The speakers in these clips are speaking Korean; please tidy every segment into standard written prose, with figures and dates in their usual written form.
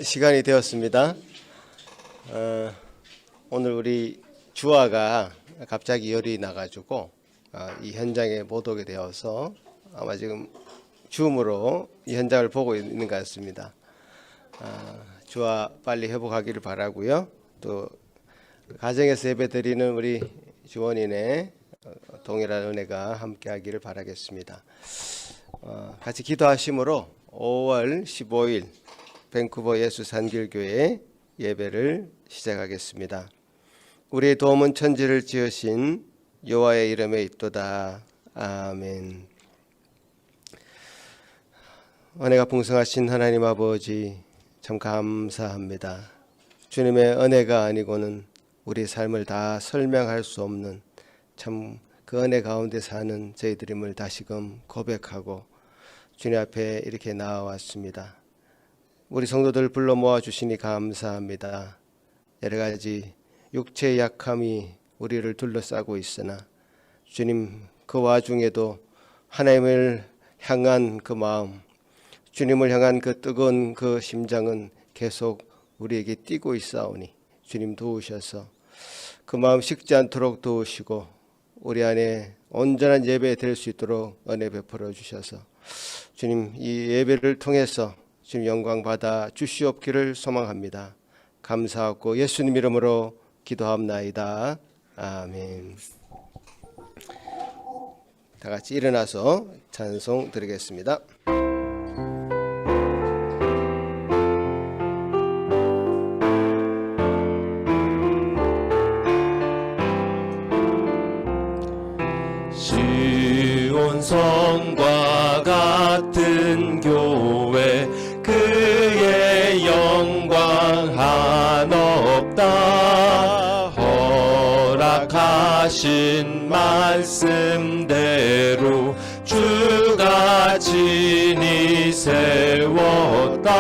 시간이 되었습니다. 오늘 우리 주아가 갑자기 열이 나가지고 이 현장에 못 오게 되어서 아마 지금 줌으로 이 현장을 보고 있는 것 같습니다. 주아 빨리 회복하기를 바라고요. 또 가정에서 예배드리는 우리 주원인의 동일한 은혜가 함께하기를 바라겠습니다. 같이 기도하심으로 5월 15일 밴쿠버 예수산길교회 예배를 시작하겠습니다. 우리의 도움은 천지를 지으신 여호와의 이름에 있도다. 아멘. 은혜가 풍성하신 하나님 아버지, 참 감사합니다. 주님의 은혜가 아니고는 우리 삶을 다 설명할 수 없는 참 그 은혜 가운데 사는 저희들임을 다시금 고백하고 주님 앞에 이렇게 나와왔습니다. 우리 성도들 불러 모아 주시니 감사합니다. 여러 가지 육체의 약함이 우리를 둘러싸고 있으나 주님, 그 와중에도 하나님을 향한 그 마음, 주님을 향한 그 뜨거운 그 심장은 계속 우리에게 뛰고 있사오니 주님 도우셔서 그 마음 식지 않도록 도우시고 우리 안에 온전한 예배 될 수 있도록 은혜 베풀어 주셔서 주님, 이 예배를 통해서 주님 영광 받아 주시옵기를 소망합니다. 감사하고 예수님 이름으로 기도합나이다. 아멘. 다 같이 일어나서 찬송 드리겠습니다. 성과 같은 교회, 그의 영광 한없다. 허락하신 말씀대로 주가 친히 세웠다.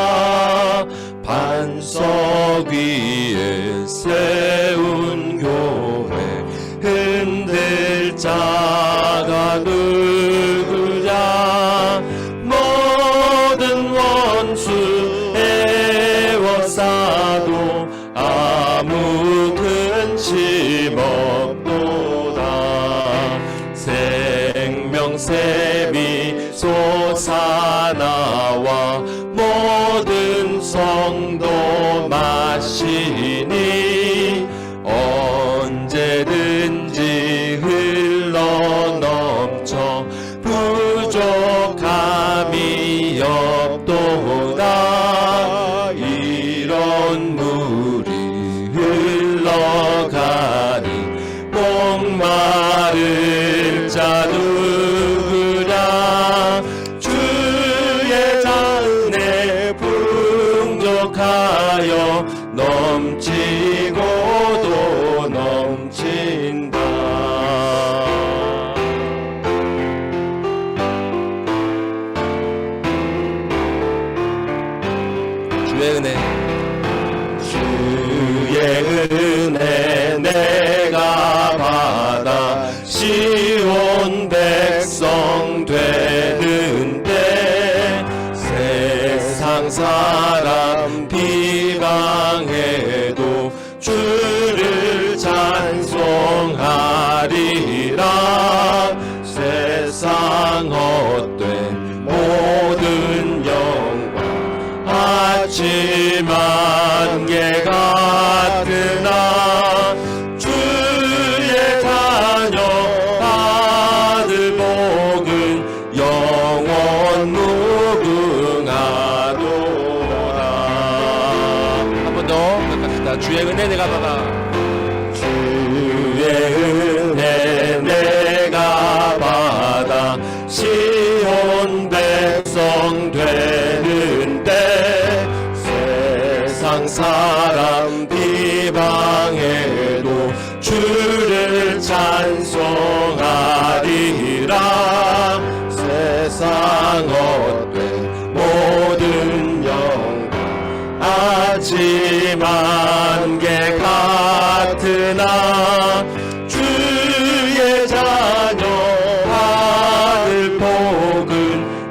반석 위에 세운 교회, 흔들 자가 누구냐. 모든 원수 애워싸도 아무 근심 없도다. 생명샘이 솟아나와 모든 성도 마시니 언제든지 흘러넘쳐 부족함이 없도다. 이런 물이 흘러가니 목마를 자 누구냐. 주의 잔에 풍족하여 넘치고도 넘친다. 주의 은혜, 주의 은혜 내가 받아 시온 백성 되는데, 세상 사람 비방해도 주를 찬송하리라. 세상 헛된 모든 영광 아침 안개 같으나, 주의 자녀 받을 복은 영원 무궁하도다. 한 번 더 갑시다. 주의 은혜 내가 받아. 주의 은혜 내가 받아 시온 백성 되는데, 세상 사람 비방해도 주를 찬송하리라. 세상 헛된 모든 영광 아침 안개 같으나, 주의 자녀 받을 복은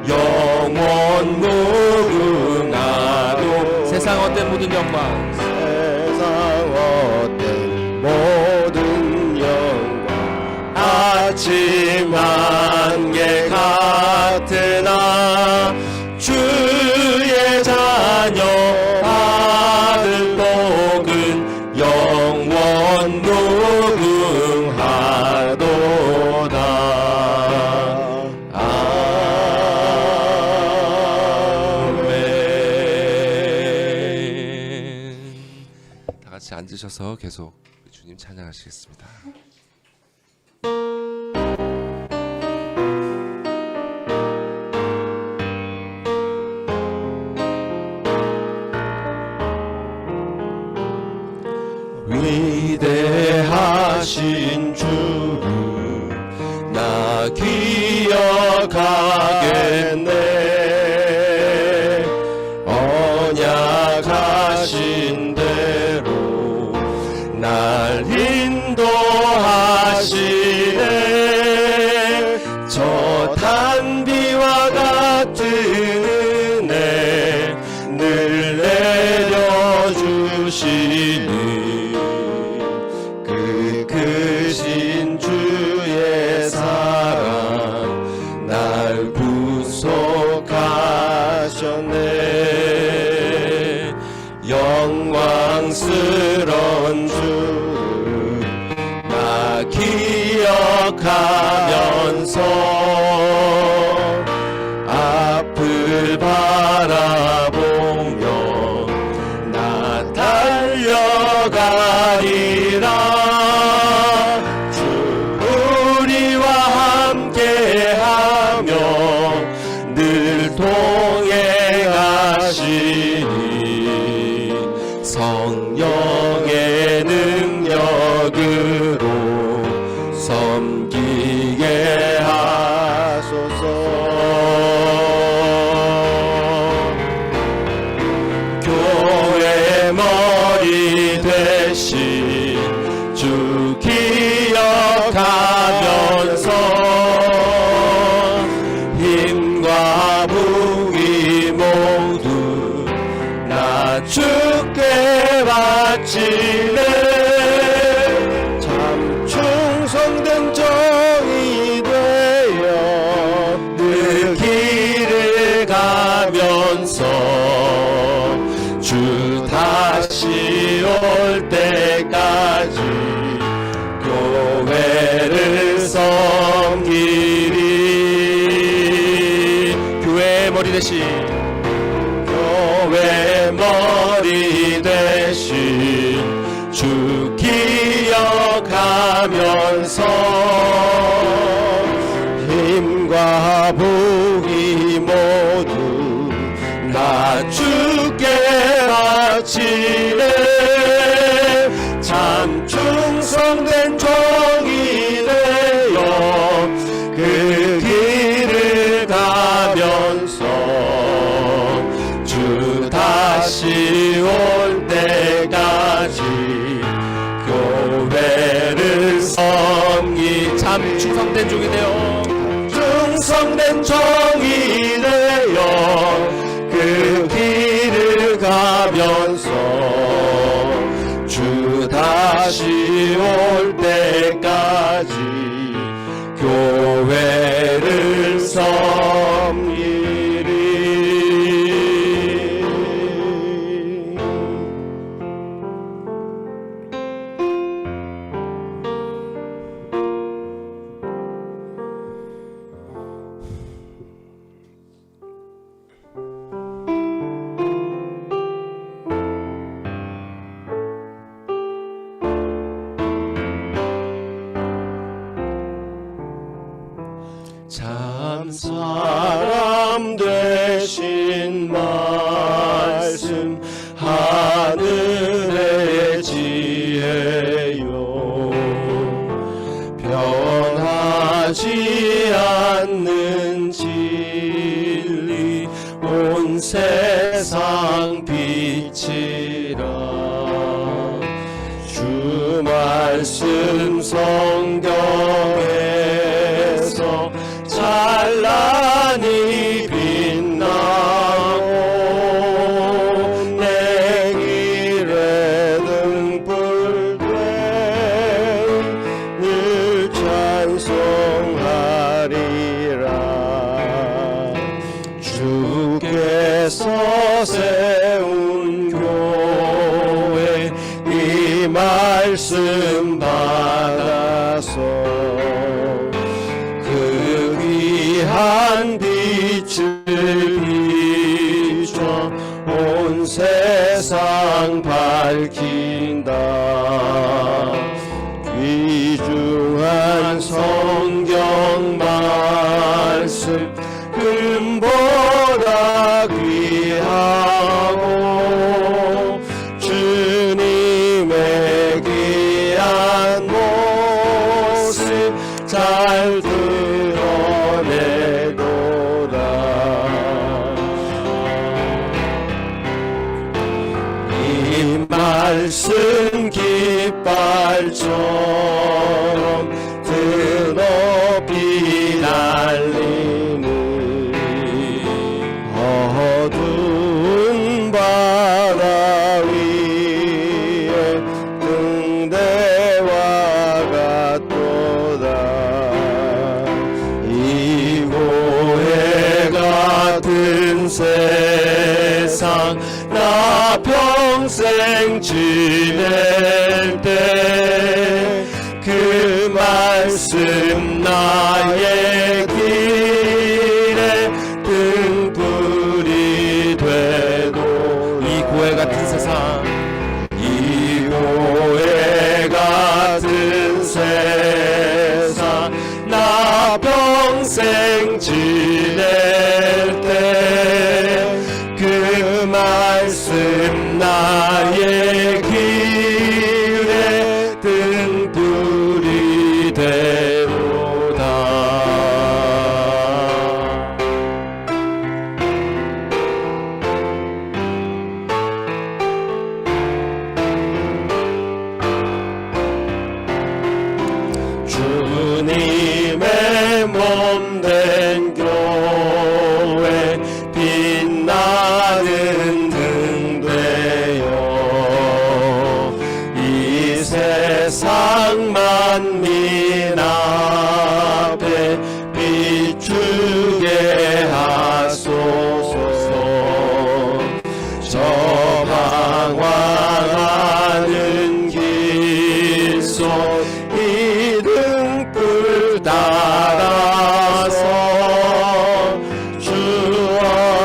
영원 무궁하도. 세상 헛된 모든 영광 세상 헛된 모든 영광 아침 안개 같으나 주의 자녀 아들 복은 영원 무궁하도다. 아멘. 다 같이 앉으셔서 계속 주님 찬양하시겠습니다. 위대하신 주를 나 기억하겠네. 언약하신 대로 날 인도하시네. 저 단비와 같은 은혜 늘 내려주시니 그 크신 주의 사랑 날 구속하셨네. 영광스러운 주를 나 기억하면서 앞을 바라보며 나 달려가리라. 주 우리와 함께하며 늘 동행하시니 성령의 능력으로 섬기게 하소서. 교회의 머리 되신 주 기억하면서 힘과 무기 모두 나 주께 바치네. 참 충성된 종이 되어 늘 길을 가면서 주 다시 올 때까지 교회를 섬기리. 교회의 머리 대신 교회의 머리 대신 주 기억하면서 힘과 무기 모두 나 주께 바치네. 참 충성된 종이 되어 그 길을 가면서 주 다시 올 때까지 교회를 섬기. 참 충성된 종이 되어 충성된 종이 되어 그 길을 가면서 주 다시 올 때까지 교회를 섬기리. 참 사람 되신 말씀 하늘의 지혜요. 변하지 않는 진리 온 세상 빛이라. 주 말씀 성경에서 찬란히 빛나고 내 세운 교회 이 말씀 받아서 그 귀한 빛을 비춰 온 세상 밝힌다. 귀중한 성경 말씀 금보다 귀하고 주님의 귀한 모습 잘 드러내도다. 이 말씀 깃발처럼 드높이 날리니 어두운 바다 위에 등대와 같도다. 이 고해 같은 세상 나 평생 지낼 때 그 말씀 나의 길에 등불이 되도. 이 고해 같은 세상, 이 고해 같은 세상 나 평생 지낼 때 그 말씀 나의 길에 등불이 되도다. 주님의 몸된 교회 빛나는 등 되어 이 세상 만민 앞에 비추게 하소서. 저 방황하는 길 속 이 등불 따라서 주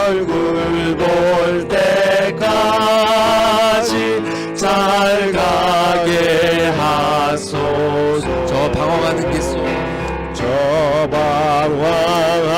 얼굴 볼 때까지 잘 가게 하소서. 저 방황하는 길 속 저 방황하는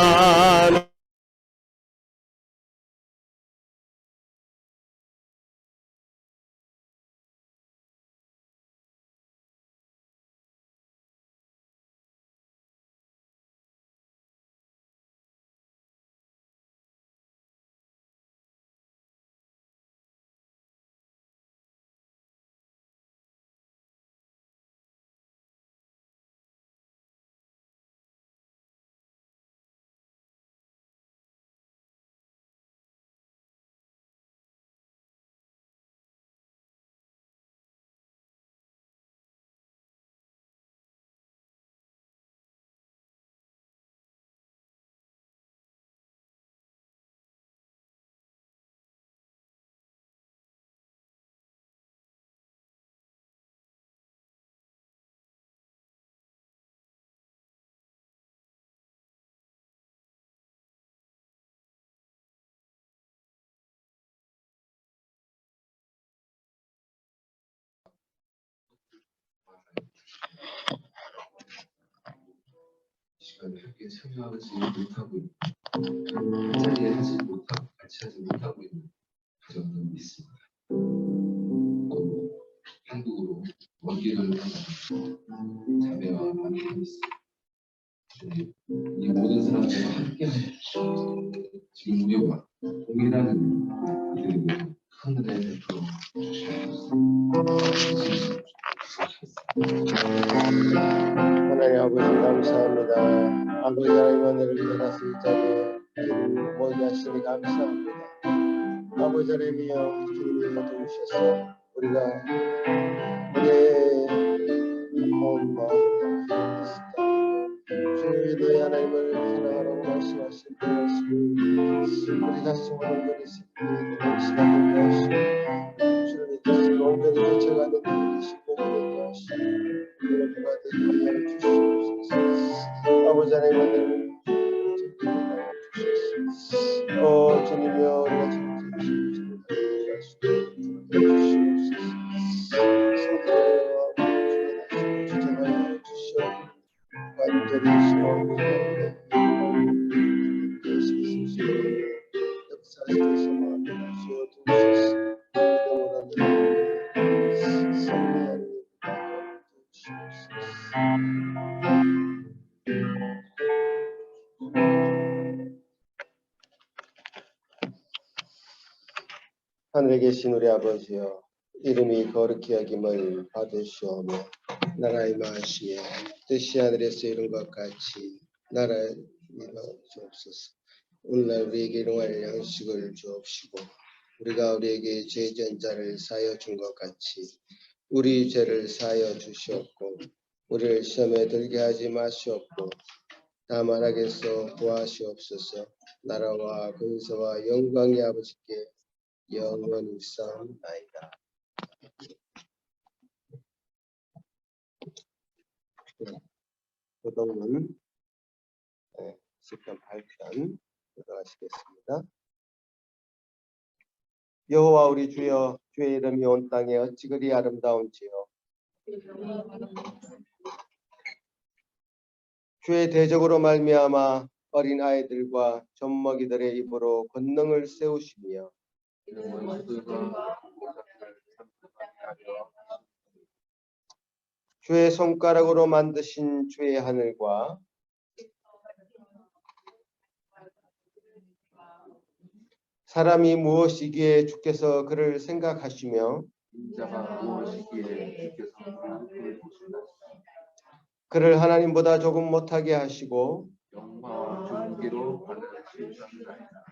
시간에 함께 참여하지 못하고 있는, 한 자리에 하지 못하고 같이 하지 못하고 있는 가정도 있습니다. 또 한국으로 원기를 하는 자매와 남편이 있습니다. 주님, 이 모든 사람들과 함께 하십시오. 지금 우리와 동일하는 이들에게 큰 은혜 베풀어 주시옵소서. 하나님 아버지 감사합니다. 아버지 하나님 은혜를 받아서 이 자리에 모이게 하시니 감사합니다. 아버지 하나님이여 주님이 도우셔서 우리가 은혜의 온 마음으로 주님이 너희 하나님을 사랑하라고 말씀하신 그 말씀을 우리 자신을 온전히 지키는 시간 되게 하시고 주를 믿으시고 온전히 쫓아가는 우리 신분이 되게 하시고 은혜가 되게 하여 주시옵소서. 아버지 하나님 주님이여 우리가 참으시고 되게 하시고 주시옵소서. 성령과 주장하여 주시옵소서. 완전히 신원을 역사에서 마음하시어 주시옵소서. 성령을 주시옵소서. 하늘에 계신 우리 아버지여, 이름이 거룩히 여김을 받으시오며 나라의 마시에 뜻이 하늘에서 이룬 것 같이 나라에 이루어지옵소서. 오늘날 우리에게 일용할 양식을 주옵시고 우리가 우리에게 죄지은 자를 사하여 준 것 같이 우리 죄를 사하여 주시옵고 우리를 시험에 들게 하지 마시옵고 다만 악에서 구하시옵소서. 나라와 근세와 영광이 아버지께 영원히 싸움나이다. 고동은 10편 8편 들어가시겠습니다. 여호와 우리 주여, 주의 이름이 온 땅에 어찌 그리 아름다운지요. 주의 대적으로 말미암아 어린 아이들과 젖먹이들의 입으로 권능을 세우시며 주의 손가락으로 만드신 주의 하늘과 사람이 무엇이기에 주께서 그를 생각하시며 인자가 무엇이기에 주께서 그를 보신다. 그를 하나님보다 조금 못하게 하시고 영광과 존귀로 받으시옵나이다.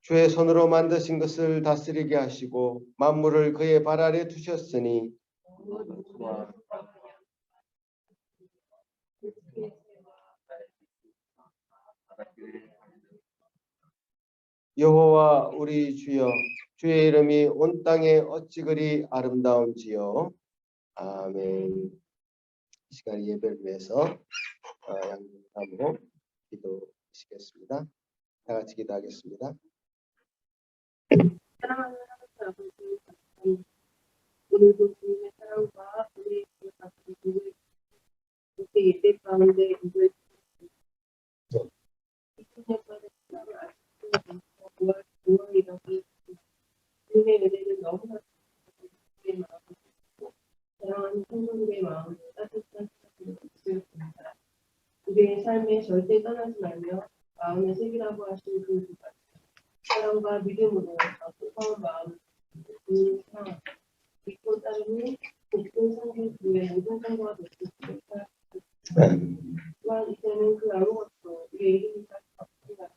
주의 손으로 만드신 것을 다스리게 하시고 만물을 그의 발 아래 두셨으니 여호와 우리 주여, 주의 이름이 온 땅에 어찌 그리 아름다운지요. 아멘. 이 시간 예배를 위해서 양심함으로 기도하시겠습니다. 다 같이 기도하겠습니다. 사랑하는 하나님 아버지, 오늘도 주님의 사랑과 우리의 기회를 이렇게 예배 가운데 인도해 주셨습니다. 20년간의 시간을 아직도 9월이라고 주님의 은혜는 너무나 우리의 마음을 주시고 사랑하는 성도들의 마음을 따뜻한 사랑으로 주셨습니다. 우리의 삶에 절대 떠나지 말며 마음의 색이라고 하신 그 두 가지 사랑과 믿음으로 소중한 마음을 주님을 사랑하고 믿고 따르니 복된 성경 주의 모든 성과가 될 수 있도록 살아주셨습니다. 또한 이제는 그 아무것도 우리의 이름이 다 없습니다.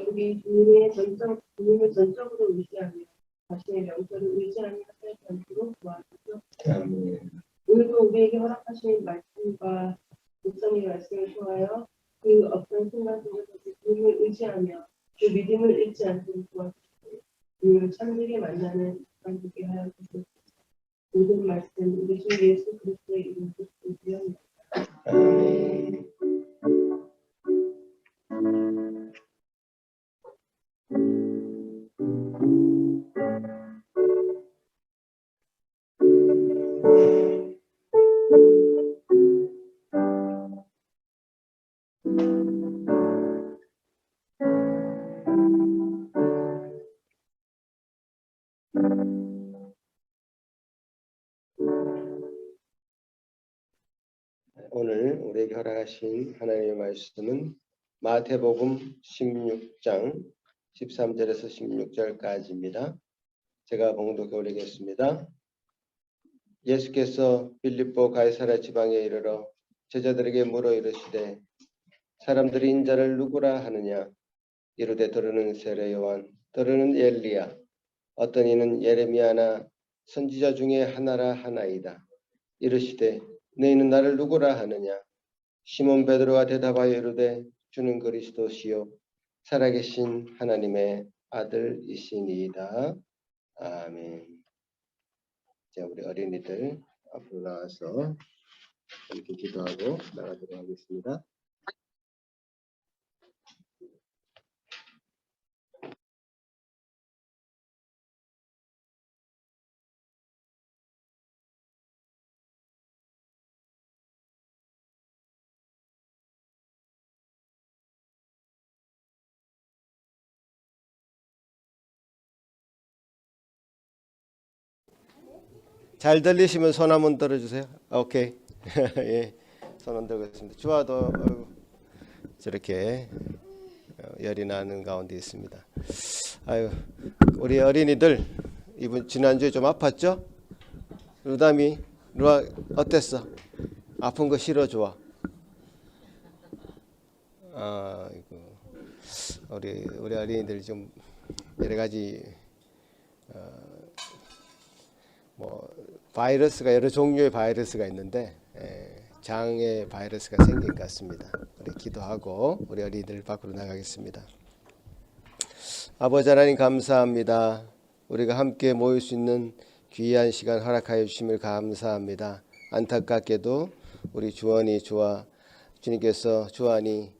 우리 주님을 전적으로 의지하며 자신의 명철을 의지하며 살지 않도록 도와주시옵소서. 오늘도 우리에게 허락하신 말씀과 목사님의 말씀을 통하여 그 어떤 순간 속에서 주님을 의지하며 그 믿음을 잃지 않도록 도와주시고 주님을 참되게 만나는 시간 되게 하여 주시옵소서. 모든 말씀 우리 주 예수 그리스도의 이름으로 기도드립니다. 아멘. 오늘 우리에게 허락하신 하나님의 말씀은 마태복음 16장 13절에서 16절까지입니다. 제가 봉독해 올리겠습니다. 예수께서 빌립보 가이사랴 지방에 이르러 제자들에게 물어 이르시되 사람들이 인자를 누구라 하느냐? 이르되 더러는 세례 요한, 더러는 엘리야, 어떤 이는 예레미야나 선지자 중에 하나라 하나이다. 이르시되 너희는 나를 누구라 하느냐? 시몬 베드로가 대답하여 이르되 주는 그리스도시요 살아계신 하나님의 아들이시니이다. 아멘. 자, 우리 어린이들 앞으로 나와서 이렇게 기도하고 나가도록 하겠습니다. 잘 들리시면 손 한번 들어주세요. 오케이. 예, 손 한번 들겠습니다. 주아도 저렇게 열이 나는 가운데 있습니다. 아유, 우리 어린이들 이번 지난주에 좀 아팠죠? 루담이 루아 어땠어? 아픈 거 싫어 좋아? 이거 우리 어린이들 좀 여러 가지 뭐 바이러스가 여러 종류의 바이러스가 있는데 장에 바이러스가 생긴 것 같습니다. 우리 기도하고 우리 어린이들 밖으로 나가겠습니다. 아버지 하나님 감사합니다. 우리가 함께 모일 수 있는 귀한 시간 허락하여 주심을 감사합니다. 안타깝게도 우리 주원이 주님께서 주원이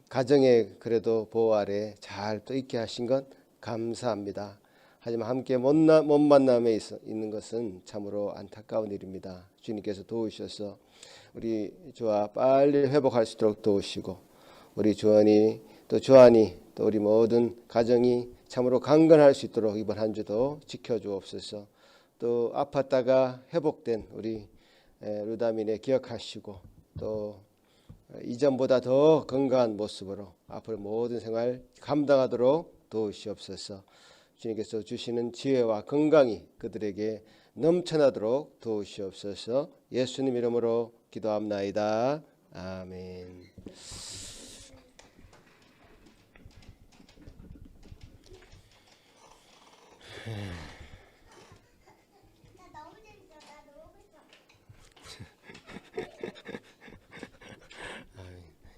가정의 그래도 보호 아래 잘 또 있게 하신 것 감사합니다. 하지만 함께 못 만남에 있는 것은 참으로 안타까운 일입니다. 주님께서 도우셔서 우리 주아 빨리 회복할 수 있도록 도우시고 우리 주원이 또 주안이 또 우리 모든 가정이 참으로 강건할 수 있도록 이번 한 주도 지켜주옵소서. 또 아팠다가 회복된 우리 루다민에 기억하시고 또 이전보다 더 건강한 모습으로 앞으로 모든 생활 감당하도록 도우시옵소서. 주님께서 주시는 지혜와 건강이 그들에게 넘쳐나도록 도우시옵소서. 예수님 이름으로 기도합나이다. 아멘.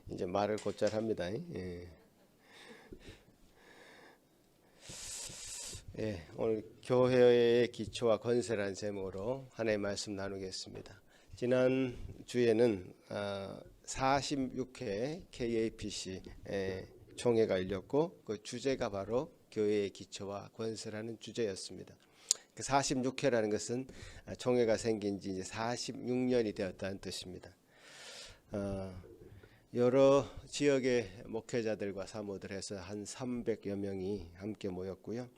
이제 말을 곧잘 합니다. 오늘 교회의 기초와 건설한 제목으로 하나의 말씀 나누겠습니다. 지난 주에는 46회 KAPC 총회가 열렸고 그 주제가 바로 교회의 기초와 건설하는 주제였습니다. 그 46회라는 것은 총회가 생긴 지 이제 46년이 되었다는 뜻입니다. 여러 지역의 목회자들과 사모들 해서 한 300여 명이 함께 모였고요.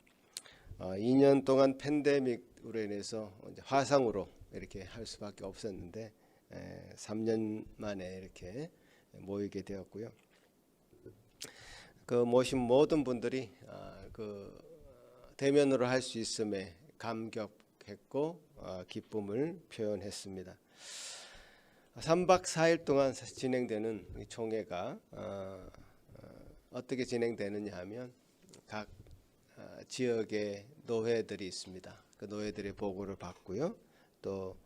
2년 동안 팬데믹으로 인해서 화상으로 이렇게 할 수밖에 없었는데 3년 만에 이렇게 모이게 되었고요. 그 모신 모든 분들이 그 대면으로 할 수 있음에 감격했고 기쁨을 표현했습니다. 3박 4일 동안 진행되는 이 총회가 어떻게 진행되느냐 하면 각 지역의 노회들이 있습니다. 그 노회들의 보고를 받고요. 또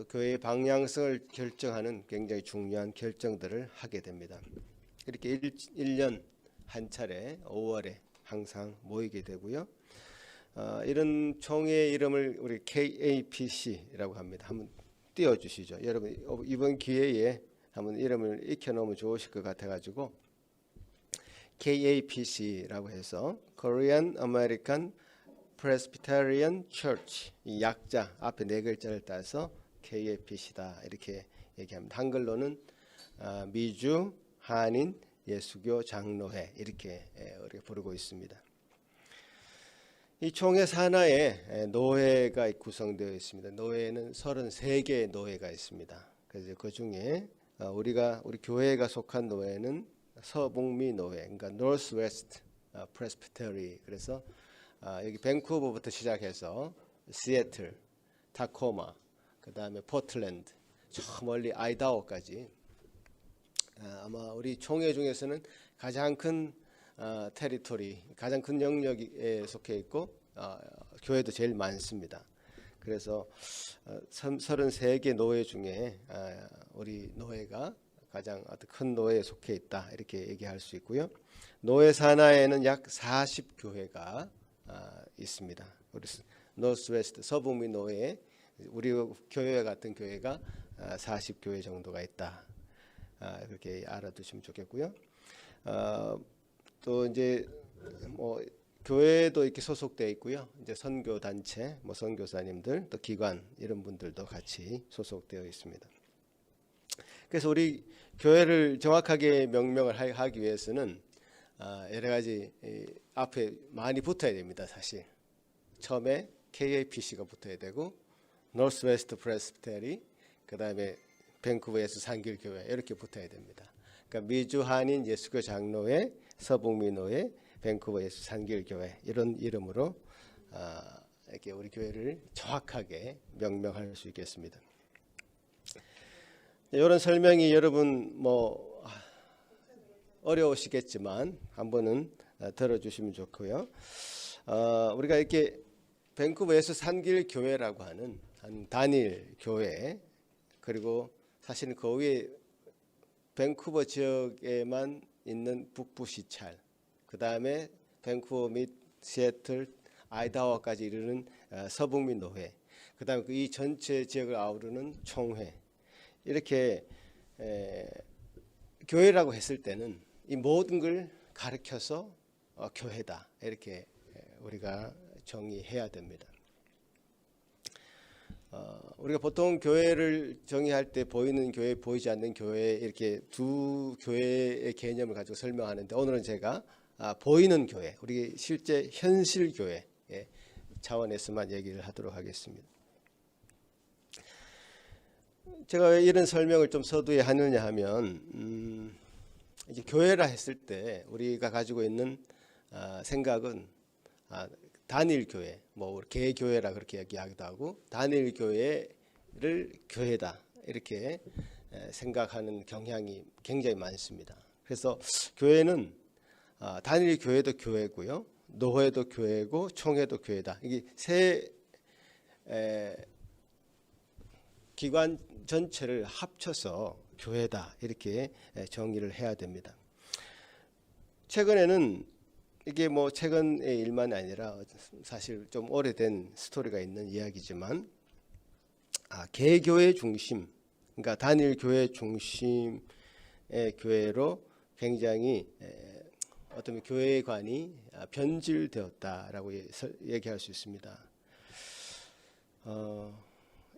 교회의 방향성을 결정하는 굉장히 중요한 결정들을 하게 됩니다. 이렇게 1년 한 차례 5월에 항상 모이게 되고요. 이런 총회의 이름을 우리 KAPC라고 합니다. 한번 띄워주시죠. 여러분 이번 기회에 한번 이름을 익혀놓으면 좋으실 것 같아가지고 KAPC라고 해서 Korean American Presbyterian Church, 이 약자 앞에 네 글자를 따서 KAPC다 이렇게 얘기합니다. 한글로는 미주 한인 예수교 장로회 이렇게 우리가 부르고 있습니다. 이 총회 산하에 노회가 구성되어 있습니다. 노회는 33개의 노회가 있습니다. 그래서 그 중에 우리 교회가 속한 노회는 서북미 노회, 그러니까 Northwest Presbytery. 그래서 여기 밴쿠버부터 시작해서 시애틀, 타코마, 그 다음에 포틀랜드, 저 멀리 아이다호까지 아마 우리 총회 중에서는 가장 큰 테리토리, 가장 큰 영역에 속해 있고 교회도 제일 많습니다. 그래서 33개 노회 중에 우리 노회가 가장 어떤 큰 노예에 속해 있다 이렇게 얘기할 수 있고요. 노예 산하에는 약 40교회가 있습니다. 우리 노스웨스트 서북미 노예 우리 교회 같은 교회가 40교회 정도가 있다. 그렇게 알아두시면 좋겠고요. 또 이제 뭐 교회도 이렇게 소속되어 있고요. 이제 선교 단체, 뭐 선교사님들, 또 기관 이런 분들도 같이 소속되어 있습니다. 그래서 우리 교회를 정확하게 명명을 하기 위해서는 여러 가지 앞에 많이 붙어야 됩니다. 사실 처음에 KAPC가 붙어야 되고 노스웨스트 프레스비테리, 그 다음에 밴쿠버 예수 산길교회 이렇게 붙어야 됩니다. 그러니까 미주 한인 예수교 장로회, 서북민노회, 밴쿠버 예수 산길교회 이런 이름으로 이렇게 우리 교회를 정확하게 명명할 수 있겠습니다. 이런 설명이 여러분 뭐 어려우시겠지만 한번은 들어주시면 좋고요. 우리가 이렇게 밴쿠버 예수 산길교회라고 하는 한 단일 교회, 그리고 사실은 그 위에 밴쿠버 지역에만 있는 북부 시찰, 그 다음에 밴쿠버 및 시애틀, 아이다호까지 이르는 서북미 노회, 그 다음에 이 전체 지역을 아우르는 총회, 이렇게 교회라고 했을 때는 이 모든 걸 가르쳐서 교회다 이렇게 우리가 정의해야 됩니다. 우리가 보통 교회를 정의할 때 보이는 교회, 보이지 않는 교회 이렇게 두 교회의 개념을 가지고 설명하는데, 오늘은 제가 보이는 교회, 우리 실제 현실 교회 차원에서만 얘기를 하도록 하겠습니다. 제가 왜 이런 설명을 좀 서두에 하느냐 하면 이제 교회라 했을 때 우리가 가지고 있는 생각은 단일 교회, 뭐 개교회라 그렇게 얘기하기도 하고 단일 교회를 교회다 이렇게 생각하는 경향이 굉장히 많습니다. 그래서 교회는 단일 교회도 교회고요, 노회도 교회고 총회도 교회다. 이게 세 기관 전체를 합쳐서 교회다 이렇게 정의를 해야 됩니다. 최근에는 이게 뭐 최근의 일만이 아니라 사실 좀 오래된 스토리가 있는 이야기지만 개교회 중심, 그러니까 단일 교회 중심의 교회로 굉장히 어떤 교회관이 변질되었다라고 얘기할 수 있습니다.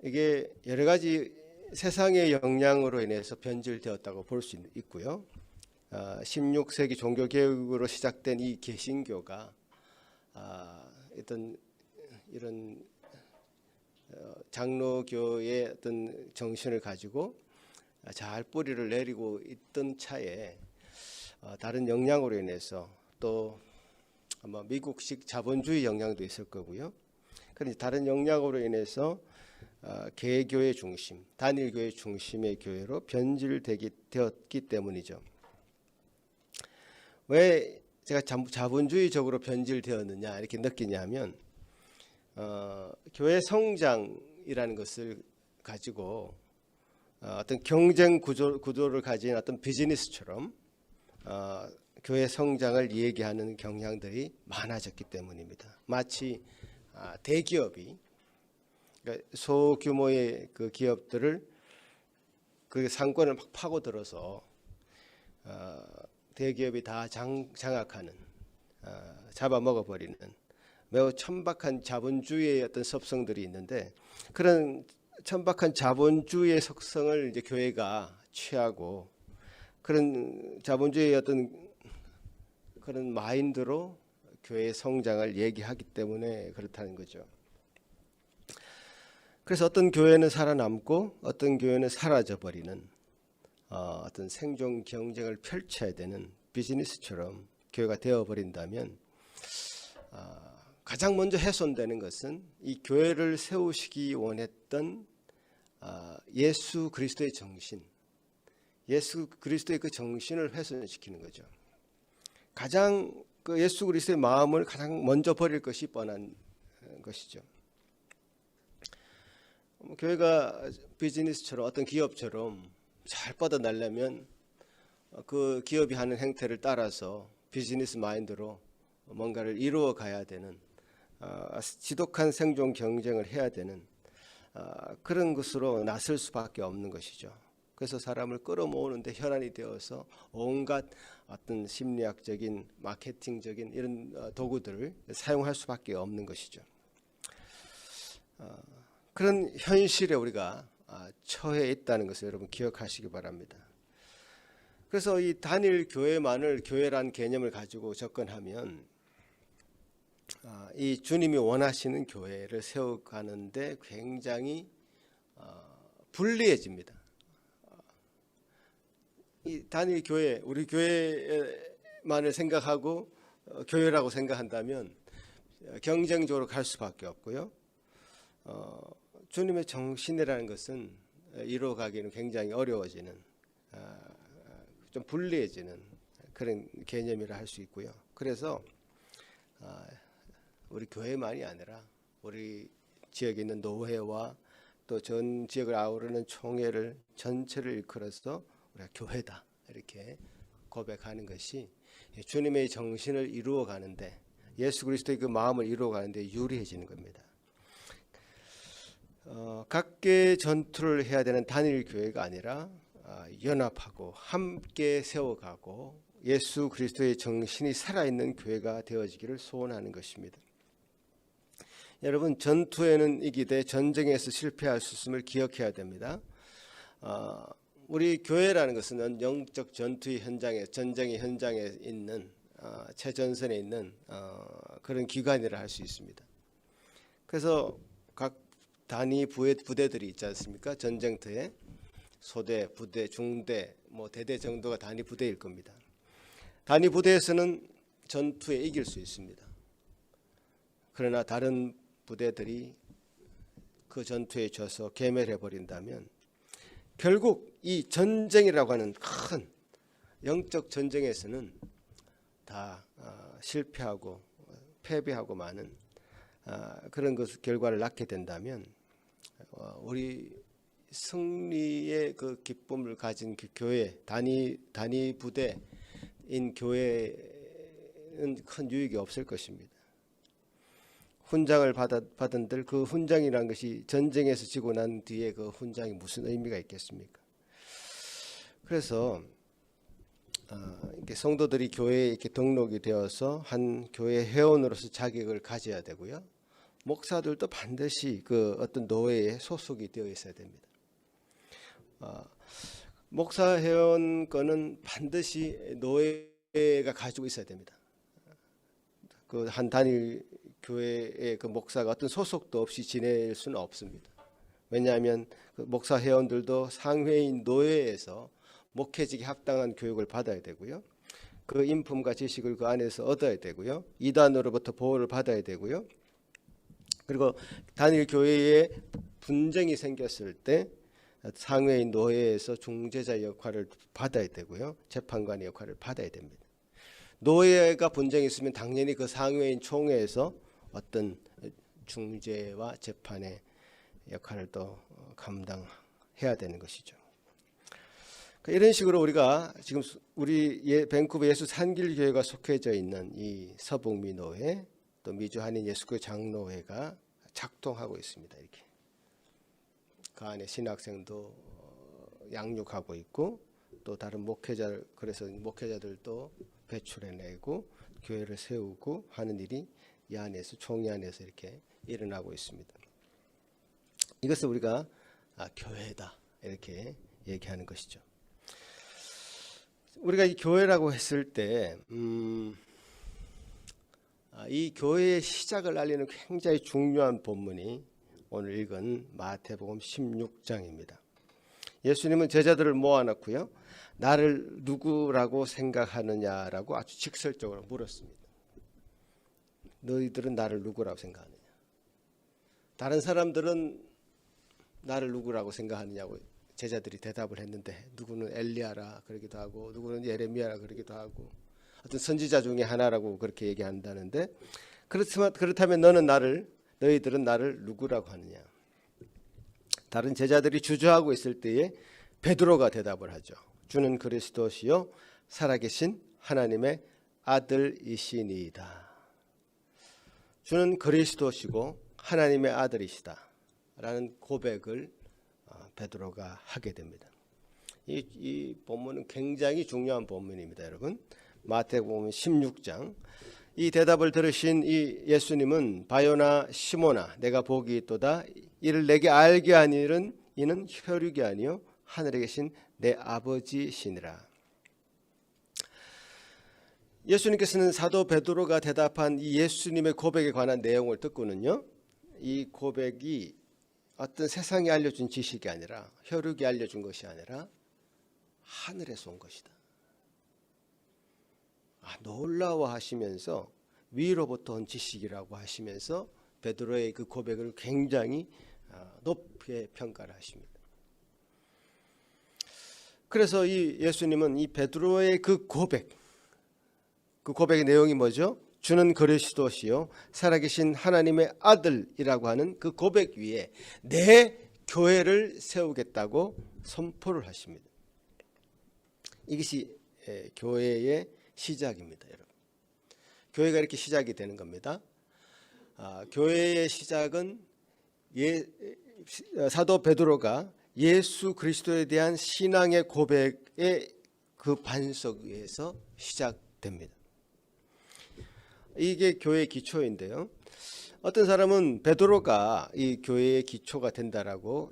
이게 여러 가지 세상의 영향으로 인해서 변질되었다고 볼 수 있고요. 16세기 종교개혁으로 시작된 이 개신교가 어떤 이런 장로교의 어떤 정신을 가지고 잘 뿌리를 내리고 있던 차에 다른 영향으로 인해서, 또 아마 미국식 자본주의 영향도 있을 거고요. 그런데 다른 영향으로 인해서 개교회 중심, 단일교회 중심의 교회로 변질되었기 때문이죠. 왜 제가 자본주의적으로 변질되었느냐 이렇게 느끼냐면, 교회 성장이라는 것을 가지고 어떤 경쟁 구조를 가진 어떤 비즈니스처럼 교회 성장을 얘기하는 경향들이 많아졌기 때문입니다. 마치 대기업이, 그러니까 소규모의 그 기업들을 그 상권을 막 파고들어서 대기업이 다 장악하는, 잡아먹어버리는 매우 천박한 자본주의의 어떤 습성들이 있는데, 그런 천박한 자본주의의 속성을 이제 교회가 취하고 그런 자본주의의 어떤 그런 마인드로 교회의 성장을 얘기하기 때문에 그렇다는 거죠. 그래서 어떤 교회는 살아남고 어떤 교회는 사라져버리는 어떤 생존 경쟁을 펼쳐야 되는 비즈니스처럼 교회가 되어버린다면, 가장 먼저 훼손되는 것은 이 교회를 세우시기 원했던 예수 그리스도의 정신, 예수 그리스도의 그 정신을 훼손시키는 거죠. 가장 그 예수 그리스도의 마음을 가장 먼저 버릴 것이 뻔한 것이죠. 교회가 비즈니스처럼, 어떤 기업처럼 잘 뻗어나려면 그 기업이 하는 행태를 따라서 비즈니스 마인드로 뭔가를 이루어 가야 되는 지독한 생존 경쟁을 해야 되는 그런 것으로 나설 수밖에 없는 것이죠. 그래서 사람을 끌어모으는데 혈안이 되어서 온갖 어떤 심리학적인 마케팅적인 이런 도구들을 사용할 수밖에 없는 것이죠. 그런 현실에 우리가 처해 있다는 것을 여러분 기억하시기 바랍니다. 그래서 이 단일 교회만을 교회란 개념을 가지고 접근하면 이 주님이 원하시는 교회를 세워가는데 굉장히 불리해집니다. 이 단일 교회, 우리 교회만을 생각하고 교회라고 생각한다면 경쟁적으로 갈 수밖에 없고요. 주님의 정신이라는 것은 이루어가기는 굉장히 어려워지는, 좀 불리해지는 그런 개념이라 할 수 있고요. 그래서 우리 교회만이 아니라 우리 지역에 있는 노회와 또 전 지역을 아우르는 총회를 전체를 일컬어서 우리가 교회다 이렇게 고백하는 것이 주님의 정신을 이루어가는데, 예수 그리스도의 그 마음을 이루어가는데 유리해지는 겁니다. 각계 전투를 해야 되는 단일 교회가 아니라 연합하고 함께 세워가고 예수 그리스도의 정신이 살아있는 교회가 되어지기를 소원하는 것입니다. 여러분, 전투에는 이기되 전쟁에서 실패할 수 있음을 기억해야 됩니다. 우리 교회라는 것은 영적 전투의 현장에, 전쟁의 현장에 있는 최전선에 있는 그런 기관이라 할 수 있습니다. 그래서 각 단위 부대들이 있지 않습니까? 전쟁터에 소대, 부대, 중대, 대대 정도가 단위 부대일 겁니다. 단위 부대에서는 전투에 이길 수 있습니다. 그러나 다른 부대들이 그 전투에 져서 괴멸해 버린다면 결국 이 전쟁이라고 하는 큰 영적 전쟁에서는 다 실패하고 패배하고 마는 그런 결과를 낳게 된다면 우리 승리의 그 기쁨을 가진 그 교회, 단위 부대인 교회는 큰 유익이 없을 것입니다. 훈장을 받은들 그 훈장이라는 것이 전쟁에서 지고 난 뒤에 그 훈장이 무슨 의미가 있겠습니까? 그래서 이렇게 성도들이 교회에 이렇게 등록이 되어서 한 교회 회원으로서 자격을 가져야 되고요. 목사들도 반드시 그 어떤 노회에 소속이 되어 있어야 됩니다. 목사 회원권은 반드시 노회가 가지고 있어야 됩니다. 그 한 단일 교회의 그 목사가 어떤 소속도 없이 지낼 수는 없습니다. 왜냐하면 그 목사 회원들도 상회인 노회에서 목회직에 합당한 교육을 받아야 되고요. 그 인품과 지식을 그 안에서 얻어야 되고요. 이단으로부터 보호를 받아야 되고요. 그리고 단일 교회에 분쟁이 생겼을 때 상회인 노회에서 중재자 역할을 받아야 되고요. 재판관의 역할을 받아야 됩니다. 노회가 분쟁이 있으면 당연히 그 상회인 총회에서 어떤 중재와 재판의 역할을 또 감당해야 되는 것이죠. 이런 식으로 우리가 지금 우리 밴쿠버 예수 산길교회가 속해져 있는 이 서북미 노회, 또 미주 한인 예수교회 장로회가 작동하고 있습니다. 이렇게 그 안에 신학생도 양육하고 있고, 또 다른 목회자, 그래서 목회자들도 배출해내고 교회를 세우고 하는 일이 이 안에서, 총회 안에서 이렇게 일어나고 있습니다. 이것을 우리가 교회다 이렇게 얘기하는 것이죠. 우리가 이 교회라고 했을 때 이 교회의 시작을 알리는 굉장히 중요한 본문이 오늘 읽은 마태복음 16장입니다. 예수님은 제자들을 모아놓고요, 나를 누구라고 생각하느냐라고 아주 직설적으로 물었습니다. 너희들은 나를 누구라고 생각하느냐? 다른 사람들은 나를 누구라고 생각하느냐고 제자들이 대답을 했는데, 누구는 엘리야라 그러기도 하고, 누구는 예레미야라 그러기도 하고, 어떤 선지자 중에 하나라고 그렇게 얘기한다는데, 그렇다면 너희들은 나를 누구라고 하느냐? 다른 제자들이 주저하고 있을 때에 베드로가 대답을 하죠. 주는 그리스도시요 살아계신 하나님의 아들이시니이다. 주는 그리스도시고 하나님의 아들이시다 라는 고백을 베드로가 하게 됩니다. 이 본문은 굉장히 중요한 본문입니다. 여러분, 마태복음 16장 이 대답을 들으신 이 예수님은 바요나 시모나 내가 복이 있도다 이를 내게 알게 하니는 이는 혈육이 아니요 하늘에 계신 내 아버지시니라. 예수님께서는 사도 베드로가 대답한 이 예수님의 고백에 관한 내용을 듣고는요, 이 고백이 어떤 세상이 알려준 지식이 아니라 혈육이 알려준 것이 아니라 하늘에서 온 것이다. 놀라워하시면서 위로부터 온 지식이라고 하시면서 베드로의 그 고백을 굉장히 높게 평가를 하십니다. 그래서 이 예수님은 이 베드로의 그 고백의 내용이 뭐죠? 주는 그리스도시요 살아계신 하나님의 아들이라고 하는 그 고백 위에 내 교회를 세우겠다고 선포를 하십니다. 이것이 교회의 시작입니다. 여러분, 교회가 이렇게 시작이 되는 겁니다. 교회의 시작은 사도 베드로가 예수 그리스도에 대한 신앙의 고백의 그 반석 위에서 시작됩니다. 이게 교회의 기초인데요. 어떤 사람은 베드로가 이 교회의 기초가 된다라고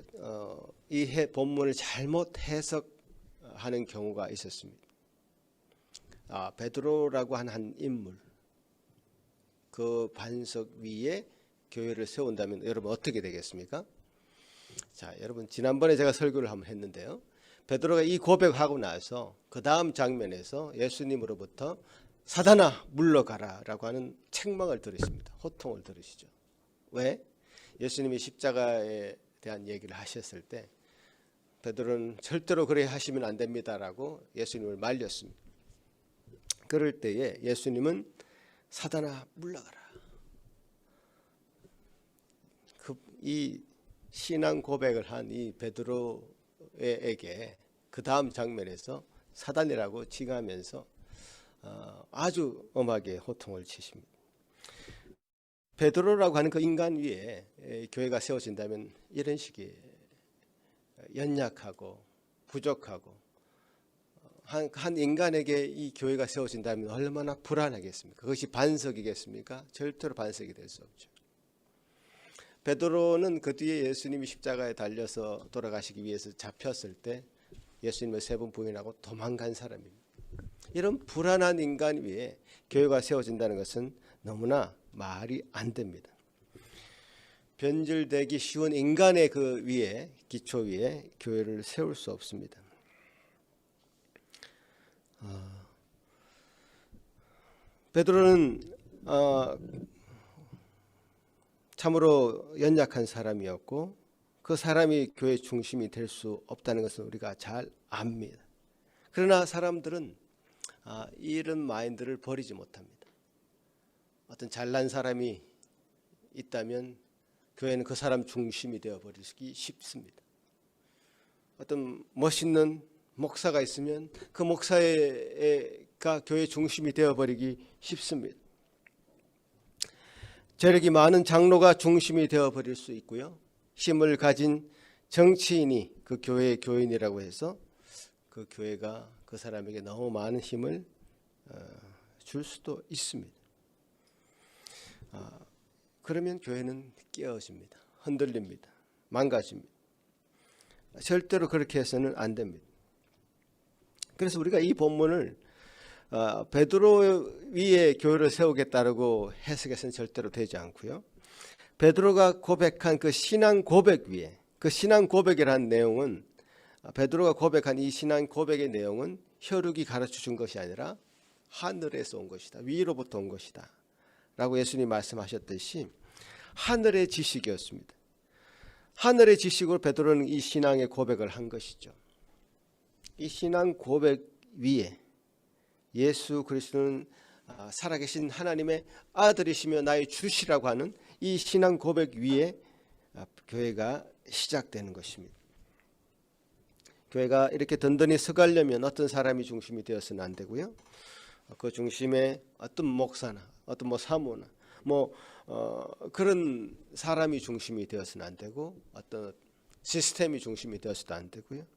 이 본문을 잘못 해석하는 경우가 있었습니다. 베드로라고 한 인물, 그 반석 위에 교회를 세운다면 여러분 어떻게 되겠습니까? 자, 여러분 지난번에 제가 설교를 한번 했는데요. 베드로가 이 고백하고 나서 그 다음 장면에서 예수님으로부터 사단아 물러가라 라고 하는 책망을 들으십니다. 호통을 들으시죠. 왜? 예수님이 십자가에 대한 얘기를 하셨을 때 베드로는 절대로 그래 하시면 안 됩니다라고 예수님을 말렸습니다. 그럴 때에 예수님은 사단아 물러가라. 이 신앙 고백을 한 이 베드로에게 그 다음 장면에서 사단이라고 칭하면서 아주 엄하게 호통을 치십니다. 베드로라고 하는 그 인간 위에 교회가 세워진다면 이런 식의 연약하고 부족하고 한 인간에게 이 교회가 세워진다면 얼마나 불안하겠습니까? 그것이 반석이겠습니까? 절대로 반석이 될 수 없죠. 베드로는 그 뒤에 예수님이 십자가에 달려서 돌아가시기 위해서 잡혔을 때 예수님을 3번 부인하고 도망간 사람입니다. 이런 불안한 인간 위에 교회가 세워진다는 것은 너무나 말이 안 됩니다. 변질되기 쉬운 인간의 그 위에, 기초 위에 교회를 세울 수 없습니다. 베드로는 참으로 연약한 사람이었고 그 사람이 교회 중심이 될 수 없다는 것은 우리가 잘 압니다. 그러나 사람들은 이런 마인드를 버리지 못합니다. 어떤 잘난 사람이 있다면 교회는 그 사람 중심이 되어버리기 쉽습니다. 어떤 멋있는 목사가 있으면 그 목사가 교회 중심이 되어버리기 쉽습니다. 재력이 많은 장로가 중심이 되어버릴 수 있고요. 힘을 가진 정치인이 그 교회의 교인이라고 해서 그 교회가 그 사람에게 너무 많은 힘을 줄 수도 있습니다. 그러면 교회는 깨어집니다. 흔들립니다. 망가집니다. 절대로 그렇게 해서는 안 됩니다. 그래서 우리가 이 본문을 베드로 위에 교회를 세우겠다고 해석해서는 절대로 되지 않고요. 베드로가 고백한 그 신앙 고백 위에, 그 신앙 고백이라는 내용은, 베드로가 고백한 이 신앙 고백의 내용은 혈육이 가르쳐준 것이 아니라 하늘에서 온 것이다. 위로부터 온 것이다 라고 예수님이 말씀하셨듯이 하늘의 지식이었습니다. 하늘의 지식으로 베드로는 이 신앙의 고백을 한 것이죠. 이 신앙 고백 위에 예수 그리스도는 살아계신 하나님의 아들이시며 나의 주시라고 하는 이 신앙 고백 위에 교회가 시작되는 것입니다. 교회가 이렇게 든든히 서가려면 어떤 사람이 중심이 되어서는 안 되고요. 그 중심에 어떤 목사나 어떤 뭐 사모나 그런 사람이 중심이 되어서는 안 되고 어떤 시스템이 중심이 되어서도 안 되고요.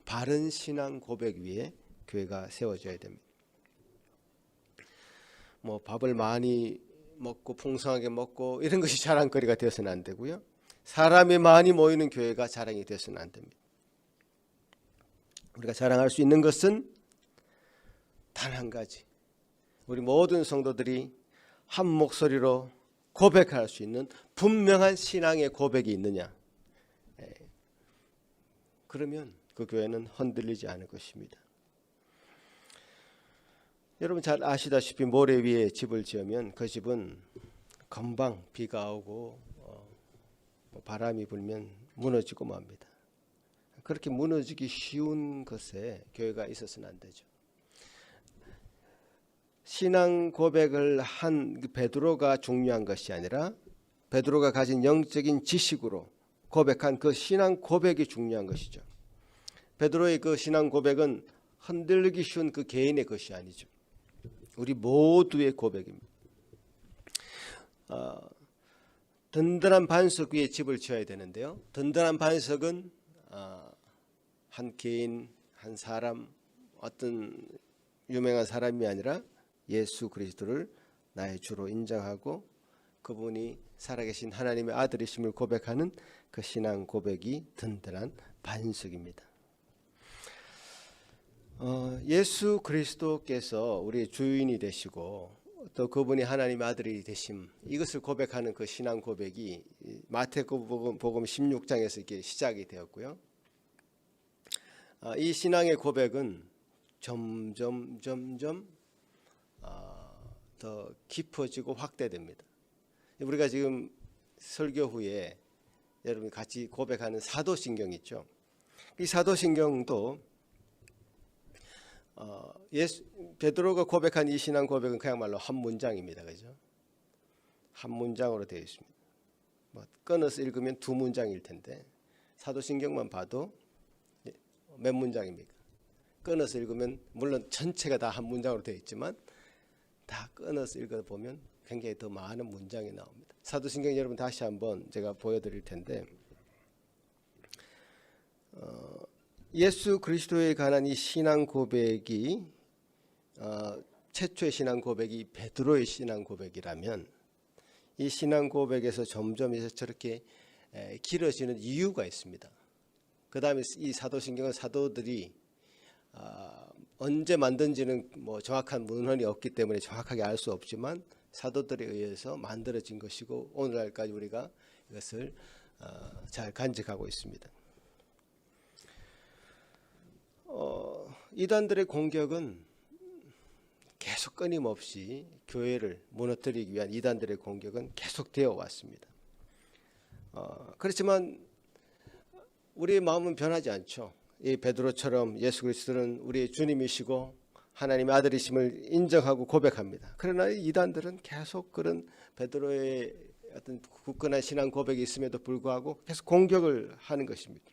바른 신앙 고백 위에 교회가 세워져야 됩니다. 뭐 밥을 많이 먹고 풍성하게 먹고 이런 것이 자랑거리가 되어서는 안 되고요. 사람이 많이 모이는 교회가 자랑이 되어서는 안 됩니다. 우리가 자랑할 수 있는 것은 단 한 가지. 우리 모든 성도들이 한 목소리로 고백할 수 있는 분명한 신앙의 고백이 있느냐. 그러면 그 교회는 흔들리지 않을 것입니다. 여러분 잘 아시다시피 모래 위에 집을 지으면 그 집은 금방 비가 오고 바람이 불면 무너지고 맙니다. 그렇게 무너지기 쉬운 것에 교회가 있어서는 안 되죠. 신앙 고백을 한 베드로가 중요한 것이 아니라 베드로가 가진 영적인 지식으로 고백한 그 신앙 고백이 중요한 것이죠. 베드로의 그 신앙 고백은 흔들리기 쉬운 그 개인의 것이 아니죠. 우리 모두의 고백입니다. 든든한 반석 위에 집을 지어야 되는데요. 든든한 반석은 한 개인, 한 사람, 어떤 유명한 사람이 아니라 예수 그리스도를 나의 주로 인정하고 그분이 살아계신 하나님의 아들이심을 고백하는 그 신앙 고백이 든든한 반석입니다. 예수 그리스도께서 우리의 주인이 되시고 또 그분이 하나님의 아들이 되심, 이것을 고백하는 그 신앙 고백이 마태복음 16장에서 이렇게 시작이 되었고요. 이 신앙의 고백은 점점 더 깊어지고 확대됩니다. 우리가 지금 설교 후에 여러분 같이 고백하는 사도신경 있죠. 이 사도신경도 베드로가 고백한 이 신앙 고백은 그야말로 한 문장입니다. 그죠? 한 문장으로 되어 있습니다. 끊어서 읽으면 두 문장일 텐데 사도신경만 봐도 몇 문장입니까? 끊어서 읽으면 물론 전체가 다 한 문장으로 되어 있지만 다 끊어서 읽어보면 굉장히 더 많은 문장이 나옵니다. 사도신경 여러분 다시 한번 제가 보여드릴 텐데 예수 그리스도에 관한 이 신앙 고백이 최초의 신앙 고백이 베드로의 신앙 고백이라면 이 신앙 고백에서 점점 이제 저렇게 길어지는 이유가 있습니다. 그 다음에 이 사도신경은 사도들이 언제 만든지는 뭐 정확한 문헌이 없기 때문에 정확하게 알 수 없지만 사도들에 의해서 만들어진 것이고 오늘날까지 우리가 이것을 잘 간직하고 있습니다. 이단들의 공격은 계속 끊임없이 교회를 무너뜨리기 위한 이단들의 공격은 계속되어 왔습니다. 그렇지만 우리의 마음은 변하지 않죠. 이 베드로처럼 예수 그리스도는 우리의 주님이시고 하나님의 아들이심을 인정하고 고백합니다. 그러나 이단들은 계속 그런 베드로의 어떤 굳건한 신앙 고백이 있음에도 불구하고 계속 공격을 하는 것입니다.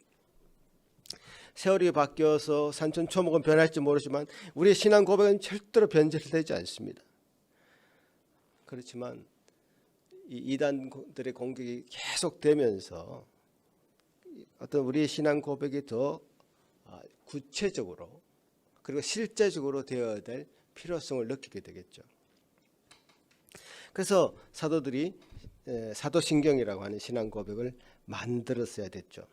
세월이 바뀌어서 산천초목은 변할지 모르지만 우리의 신앙 고백은 절대로 변질되지 않습니다. 그렇지만 이 이단들의 공격이 계속되면서 어떤 우리의 신앙 고백이 더 구체적으로 그리고 실제적으로 되어야 될 필요성을 느끼게 되겠죠. 그래서 사도들이 사도신경이라고 하는 신앙 고백을 만들었어야 됐죠.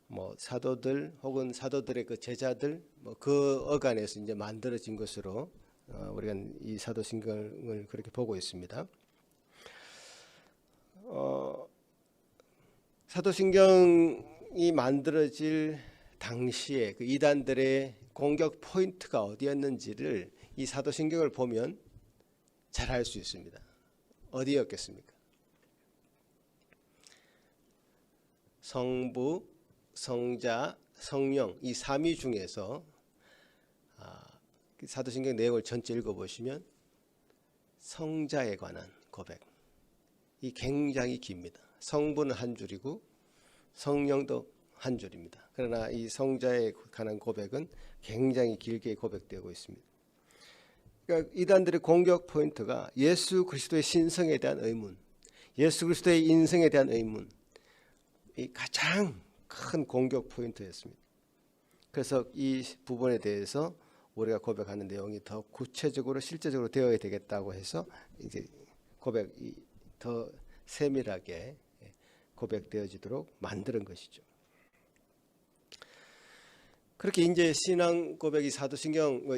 뭐 사도들 혹은 사도들의 그 제자들 그 어간에서 이제 만들어진 것으로 우리가 이 사도신경을 그렇게 보고 있습니다. 사도신경이 만들어질 당시에 그 이단들의 공격 포인트가 어디였는지를 이 사도신경을 보면 잘 알 수 있습니다. 어디였겠습니까? 성부, 성자, 성령 이 삼위 중에서 사도신경 내용을 전체 읽어보시면 성자에 관한 고백 이 굉장히 깁니다. 성부는 한 줄이고 성령도 한 줄입니다. 그러나 이 성자에 관한 고백은 굉장히 길게 고백되고 있습니다. 그러니까 이단들의 공격 포인트가 예수 그리스도의 신성에 대한 의문, 예수 그리스도의 인성에 대한 의문, 이 가장 큰 공격 포인트였습니다. 그래서 이 부분에 대해서 우리가 고백하는 내용이 더 구체적으로 실제적으로 되어야 되겠다고 해서 이제 고백이 더 세밀하게 고백되어지도록 만드는 것이죠. 그렇게 이제 신앙 고백이 사도신경,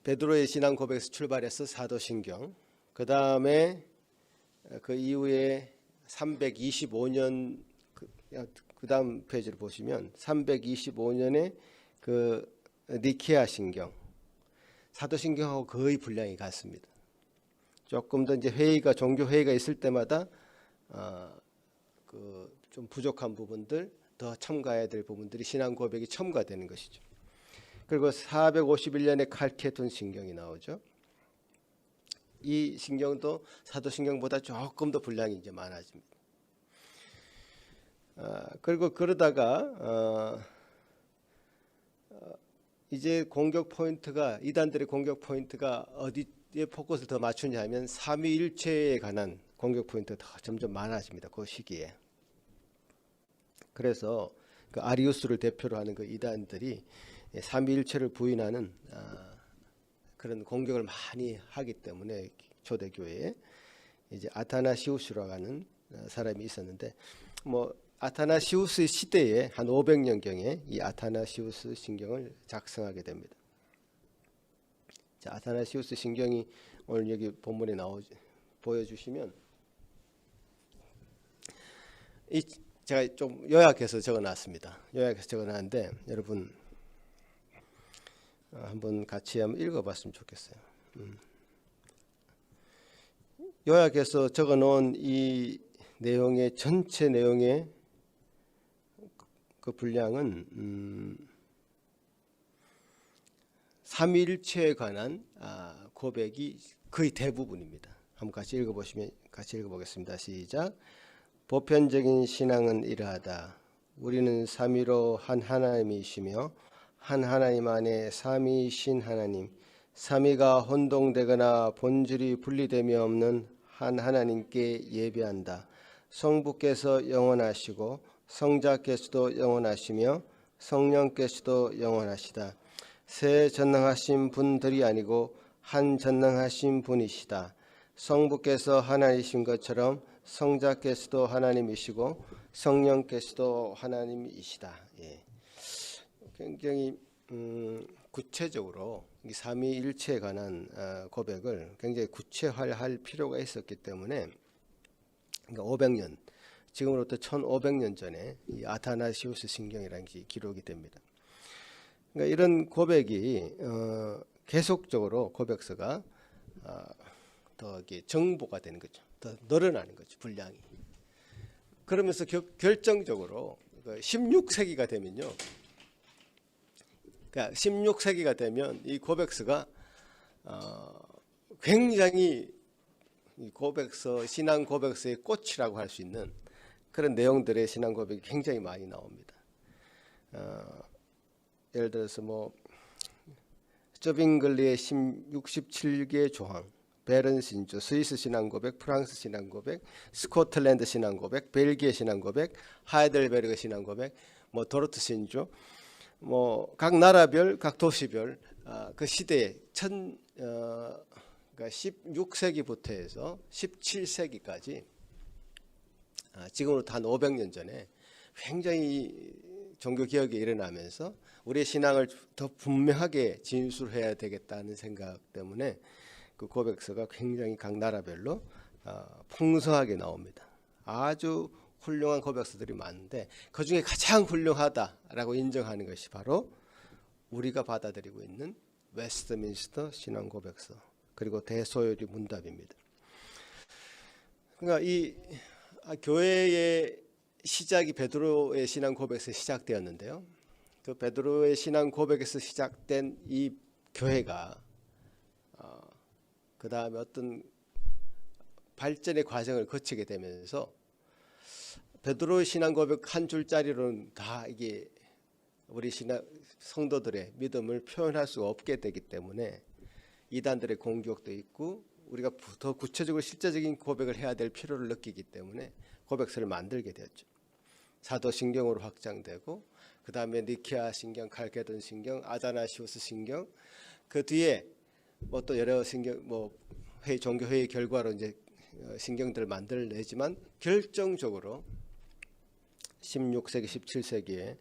베드로의 신앙 고백에서 출발해서 사도신경, 그 다음에 그 이후에 325년 그 다음 페이지를 보시면 325년에 그 니케아 신경, 사도신경하고 거의 분량이 같습니다. 조금 더 이제 회의가 종교 회의가 있을 때마다 그 좀 부족한 부분들, 더 첨가해야 될 부분들이 신앙 고백이 첨가되는 것이죠. 그리고 451년에 칼케돈 신경이 나오죠. 이 신경도 사도신경보다 조금 더 분량이 이제 많아집니다. 그리고 그러다가 이제 공격 포인트가, 이단들의 공격 포인트가 어디에 포커스를 더 맞추냐 하면 삼위일체에 관한 공격 포인트가 더 점점 많아집니다. 그 시기에. 그래서 그 아리우스를 대표로 하는 그 이단들이 삼위일체를 부인하는 그런 공격을 많이 하기 때문에 초대교회에 이제 아타나시우스라고 하는 사람이 있었는데, 뭐 아타나시우스의 시대에 한 500년경에 이 아타나시우스 신경을 작성하게 됩니다. 자, 아타나시우스 신경이 오늘 여기 본문에 보여주시면, 제가 좀 요약해서 적어놨습니다. 요약해서 적어놨는데 여러분 한번 같이 한번 읽어봤으면 좋겠어요. 요약해서 적어놓은 이 내용의 전체 내용의 그 분량은 삼위일체에 관한 고백이 거의 대부분입니다. 한번 같이 읽어보시면 같이 읽어보겠습니다. 시작. 보편적인 신앙은 이러하다. 우리는 삼위로 한 하나님이시며 한 하나님 안에 삼위이신 하나님, 삼위가 혼동되거나 본질이 분리됨이 없는 한 하나님께 예배한다. 성부께서 영원하시고 성자께서도 영원하시며 성령께서도 영원하시다. 세 전능하신 분들이 아니고 한 전능하신 분이시다. 성부께서 하나님이신 것처럼 성자께서도 하나님이시고 성령께서도 하나님이시다. 예. 굉장히 구체적으로 이 삼위일체에 관한 고백을 굉장히 구체화할 필요가 있었기 때문에, 그러니까 500년, 지금으로부터 1500년 전에 이 아타나시우스 신경이라는 게 기록이 됩니다. 그러니까 이런 고백이 계속적으로 고백서가 더 정보가 되는 거죠. 더 늘어나는 거죠, 분량이. 그러면서 결정적으로 16세기가 되면요, 그러니까 16세기가 되면 이 고백서가 굉장히 이 고백서, 신앙 고백서의 꽃이라고 할 수 있는 그런 내용들의 신앙 고백이 굉장히 많이 나옵니다. 예를 들어서 뭐 저빙글리의 67개 조항, 베른 신조, 스위스 신앙 고백, 프랑스 신앙 고백, 스코틀랜드 신앙 고백, 벨기에 신앙 고백, 하이델베르그 신앙 고백, 뭐 도르트 신조, 뭐 각 나라별, 각 도시별 그 시대에 그러니까 16세기부터 해서 17세기까지 지금으로부터 한 500년 전에 굉장히 종교 개혁이 일어나면서 우리의 신앙을 더 분명하게 진술해야 되겠다는 생각 때문에 그 고백서가 굉장히 각 나라별로 풍성하게 나옵니다. 아주 훌륭한 고백서들이 많은데 그 중에 가장 훌륭하다라고 인정하는 것이 바로 우리가 받아들이고 있는 웨스트민스터 신앙 고백서, 그리고 대소요리 문답입니다. 그러니까 이 교회의 시작이 베드로의 신앙 고백에서 시작되었는데요. 그 베드로의 신앙 고백에서 시작된 이 교회가 그 다음에 어떤 발전의 과정을 거치게 되면서 베드로의 신앙 고백 한 줄짜리로는 다 이게 우리 신앙 성도들의 믿음을 표현할 수 없게 되기 때문에 이단들의 공격도 있고 우리가 더 구체적으로 실제적인 고백을 해야 될 필요를 느끼기 때문에 고백서를 만들게 되었죠. 사도신경으로 확장되고 그 다음에 니케아 신경, 칼케돈 신경, 아다나시우스 신경, 그 뒤에 뭐 또 여러 신경, 뭐 종교 회의 결과로 이제 신경들을 만들어내지만 결정적으로 16세기, 17세기에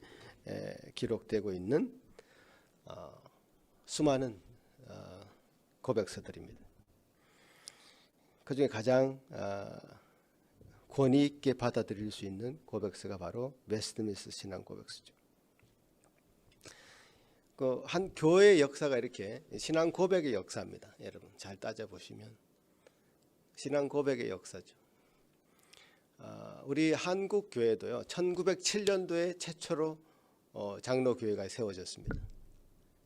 기록되고 있는 수많은 고백서들입니다. 그 중에 가장 권위 있게 받아들일 수 있는 고백서가 바로 웨스트민스터 신앙 고백서죠. 그 한 교회의 역사가 이렇게 신앙 고백의 역사입니다. 여러분 잘 따져보시면 신앙 고백의 역사죠. 우리 한국 교회도요. 1907년도에 최초로 장로교회가 세워졌습니다.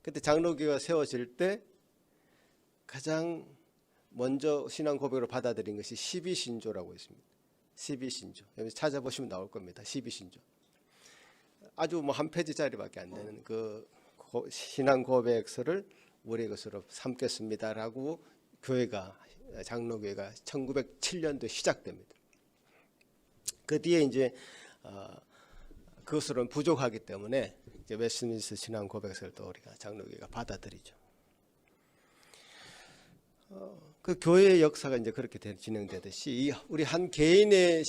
그때 장로교회가 세워질 때 가장 먼저 신앙 고백으로 받아들인 것이 12신조라고 있습니다. 12신조. 여기 찾아보시면 나올 겁니다. 12신조. 아주 뭐 한 페이지짜리밖에 안 되는 그 신앙 고백서를 우리 것으로 삼겠습니다라고 교회가 장로교회가 1907년도에 시작됩니다. 그 뒤에 이제 그것으로는 부족하기 때문에 이제 웨스트민스터 신앙 고백서를 또 우리가 장로교회가 받아들이죠. 그 교회의 역사가 이제 그렇게 진행되듯이 우리 한 개인의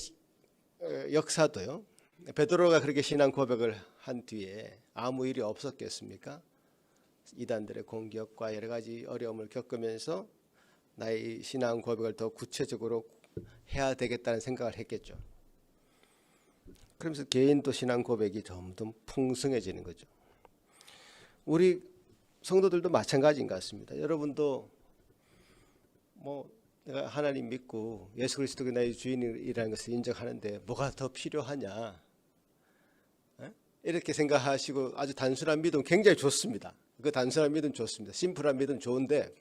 역사도요. 베드로가 그렇게 신앙 고백을 한 뒤에 아무 일이 없었겠습니까? 이단들의 공격과 여러 가지 어려움을 겪으면서 나의 신앙 고백을 더 구체적으로 해야 되겠다는 생각을 했겠죠. 그러면서 개인도 신앙 고백이 점점 풍성해지는 거죠. 우리 성도들도 마찬가지인 것 같습니다. 여러분도 뭐 내가 하나님 믿고 예수 그리스도가 나의 주인이라는 것을 인정하는데 뭐가 더 필요하냐 이렇게 생각하시고 아주 단순한 믿음 굉장히 좋습니다. 그 단순한 믿음 좋습니다. 심플한 믿음 좋은데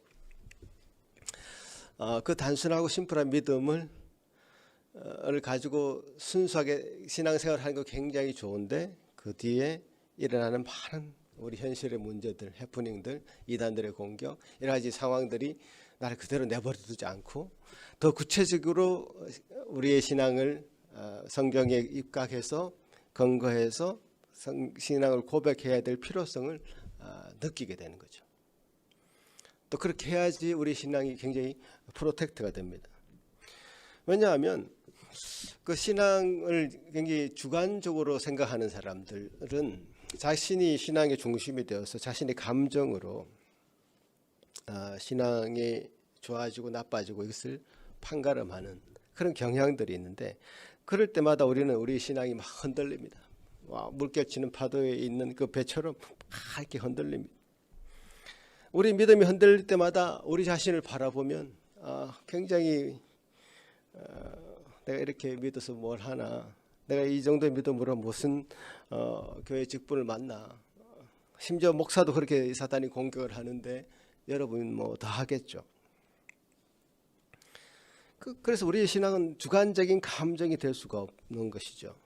그 단순하고 심플한 믿음을 가지고 순수하게 신앙생활을 하는 거 굉장히 좋은데 그 뒤에 일어나는 많은 우리 현실의 문제들, 해프닝들, 이단들의 공격 여러 가지 상황들이 나를 그대로 내버려두지 않고 더 구체적으로 우리의 신앙을 성경에 입각해서 근거해서 신앙을 고백해야 될 필요성을 느끼게 되는 거죠. 또 그렇게 해야지 우리 신앙이 굉장히 프로텍트가 됩니다. 왜냐하면 그 신앙을 굉장히 주관적으로 생각하는 사람들은 자신이 신앙의 중심이 되어서 자신의 감정으로 신앙이 좋아지고 나빠지고 이것을 판가름하는 그런 경향들이 있는데 그럴 때마다 우리는 우리 신앙이 막 흔들립니다. 물결 치는 파도에 있는 그 배처럼 막 이렇게 흔들립니다. 우리 믿음이 흔들릴 때마다 우리 자신을 바라보면 굉장히 내가 이렇게 믿어서 뭘 하나, 내가 이 정도의 믿음으로 무슨 교회 직분을 맡나, 심지어 목사도 그렇게 사탄이 공격을 하는데 여러분 뭐 더 하겠죠. 그래서 우리의 신앙은 주관적인 감정이 될 수가 없는 것이죠.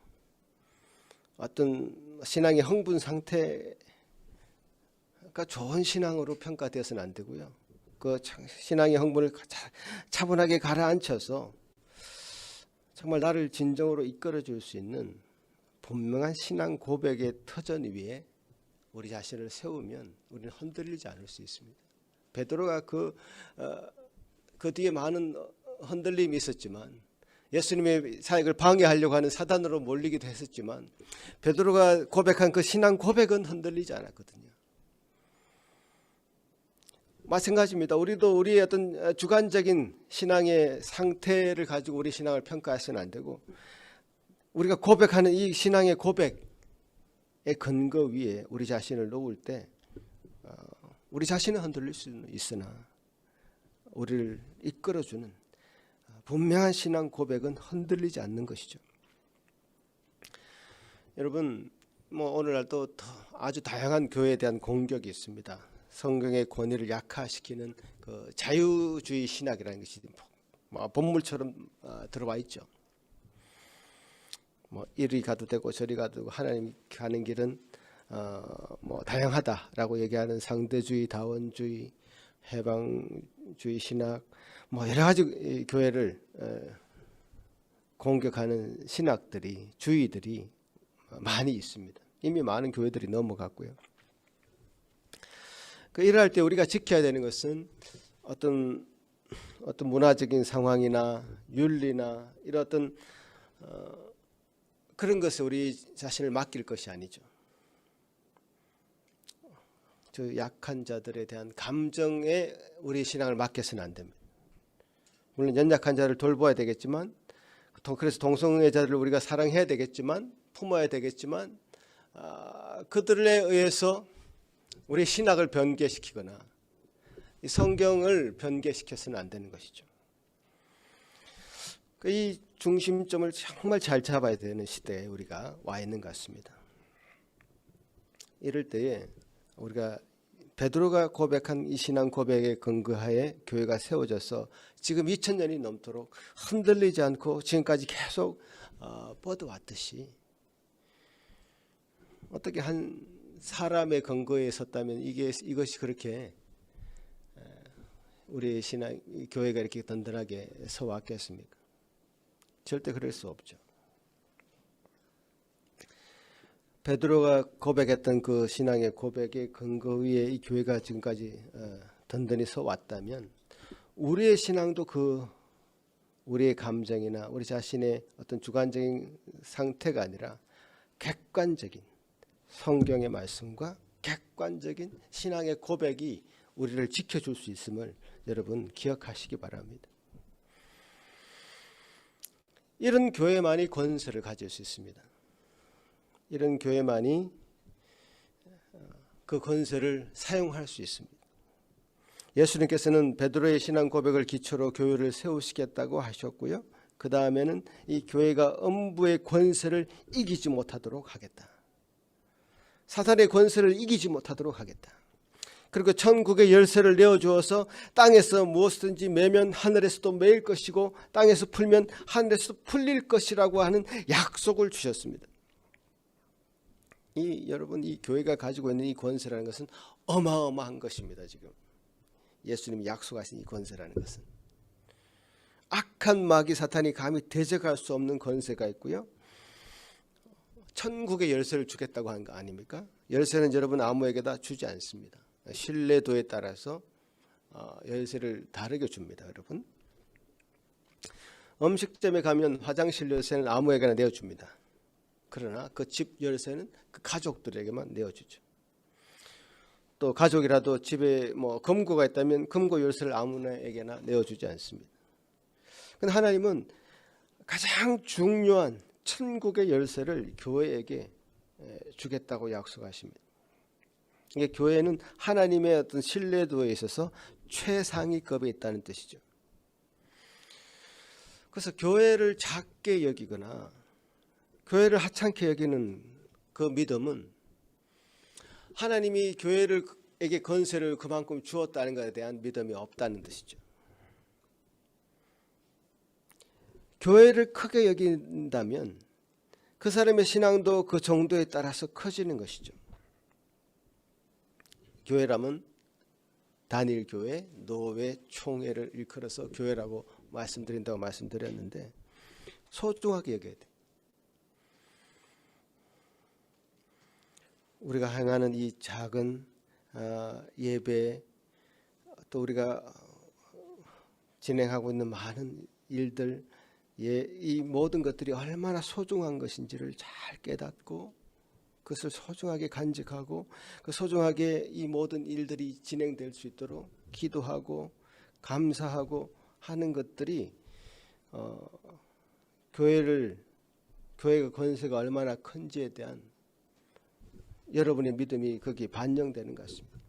어떤 신앙의 흥분 상태가 좋은 신앙으로 평가되어서는 안 되고요. 그 신앙의 흥분을 차분하게 가라앉혀서 정말 나를 진정으로 이끌어 줄 수 있는 분명한 신앙 고백의 터전 위에 우리 자신을 세우면 우리는 흔들리지 않을 수 있습니다. 베드로가 그 뒤에 많은 흔들림이 있었지만 예수님의 사역을 방해하려고 하는 사단으로 몰리기도 했었지만 베드로가 고백한 그 신앙 고백은 흔들리지 않았거든요. 마찬가지입니다. 우리도 우리의 어떤 주관적인 신앙의 상태를 가지고 우리 신앙을 평가해서는 안 되고 우리가 고백하는 이 신앙의 고백의 근거 위에 우리 자신을 놓을 때 우리 자신은 흔들릴 수는 있으나 우리를 이끌어주는 분명한 신앙 고백은 흔들리지 않는 것이죠. 여러분 뭐 오늘날 또 아주 다양한 교회에 대한 공격이 있습니다. 성경의 권위를 약화시키는 그 자유주의 신학이라는 것이 본물처럼 들어와 있죠. 뭐 이리 가도 되고 저리 가도 되고 하나님 가는 길은 뭐 다양하다라고 얘기하는 상대주의, 다원주의, 해방주의 신학, 뭐 여러 가지 이 교회를 공격하는 신학들이, 주의들이 많이 있습니다. 이미 많은 교회들이 넘어갔고요. 이럴 때 우리가 지켜야 되는 것은 어떤 문화적인 상황이나 윤리나 이런 어떤 그런 것에 우리 자신을 맡길 것이 아니죠. 저 약한 자들에 대한 감정에 우리 신앙을 맡겨서는 안 됩니다. 물론 연약한 자를 돌봐야 되겠지만, 그래서 동성애자들을 우리가 사랑해야 되겠지만, 품어야 되겠지만, 그들에 의해서 우리 신학을 변개시키거나 이 성경을 변개시켜서는 안 되는 것이죠. 이 중심점을 정말 잘 잡아야 되는 시대에 우리가 와 있는 것 같습니다. 이럴 때에 우리가 베드로가 고백한 이 신앙 고백에 근거하에 교회가 세워져서 지금 2000년이 넘도록 흔들리지 않고 지금까지 계속 뻗어왔듯이, 어떻게 한 사람의 근거에 섰다면 이것이 그렇게 우리 신앙 교회가 이렇게 든든하게 서왔겠습니까? 절대 그럴 수 없죠. 베드로가 고백했던 그 신앙의 고백의 근거 위에 이 교회가 지금까지 든든히 서왔다면, 우리의 신앙도 우리의 감정이나 우리 자신의 어떤 주관적인 상태가 아니라 객관적인 성경의 말씀과 객관적인 신앙의 고백이 우리를 지켜줄 수 있음을 여러분 기억하시기 바랍니다. 이런 교회만이 권세를 가질 수 있습니다. 이런 교회만이 그 권세를 사용할 수 있습니다. 예수님께서는 베드로의 신앙 고백을 기초로 교회를 세우시겠다고 하셨고요. 그 다음에는 이 교회가 음부의 권세를 이기지 못하도록 하겠다. 사탄의 권세를 이기지 못하도록 하겠다. 그리고 천국의 열쇠를 내어주어서 땅에서 무엇이든지 매면 하늘에서도 매일 것이고 땅에서 풀면 하늘에서도 풀릴 것이라고 하는 약속을 주셨습니다. 여러분, 이 교회가 가지고 있는 이 권세라는 것은 어마어마한 것입니다. 지금 예수님이 약속하신 이 권세라는 것은 악한 마귀 사탄이 감히 대적할 수 없는 권세가 있고요. 천국의 열쇠를 주겠다고 한 거 아닙니까? 열쇠는 여러분 아무에게나 주지 않습니다. 신뢰도에 따라서 열쇠를 다르게 줍니다. 여러분, 음식점에 가면 화장실 열쇠는 아무에게나 내어줍니다. 그러나 그 집 열쇠는 그 가족들에게만 내어주죠. 또 가족이라도 집에 뭐 금고가 있다면 금고 열쇠를 아무나에게나 내어주지 않습니다. 그런데 하나님은 가장 중요한 천국의 열쇠를 교회에게 주겠다고 약속하십니다. 이게 교회는 하나님의 어떤 신뢰도에 있어서 최상위급에 있다는 뜻이죠. 그래서 교회를 작게 여기거나 교회를 하찮게 여기는 그 믿음은 하나님이 교회에게 권세를 그만큼 주었다는 것에 대한 믿음이 없다는 뜻이죠. 교회를 크게 여긴다면 그 사람의 신앙도 그 정도에 따라서 커지는 것이죠. 교회라면 단일 교회, 노회, 총회를 일컬어서 교회라고 말씀드린다고 말씀드렸는데 소중하게 여겨야 돼. 우리가 행하는 이 작은 예배, 또 우리가 진행하고 있는 많은 일들, 이 모든 것들이 얼마나 소중한 것인지를 잘 깨닫고 그것을 소중하게 간직하고 그 소중하게 이 모든 일들이 진행될 수 있도록 기도하고 감사하고 하는 것들이 교회가 권세가 얼마나 큰지에 대한 여러분의 믿음이 거기에 반영되는 것 같습니다.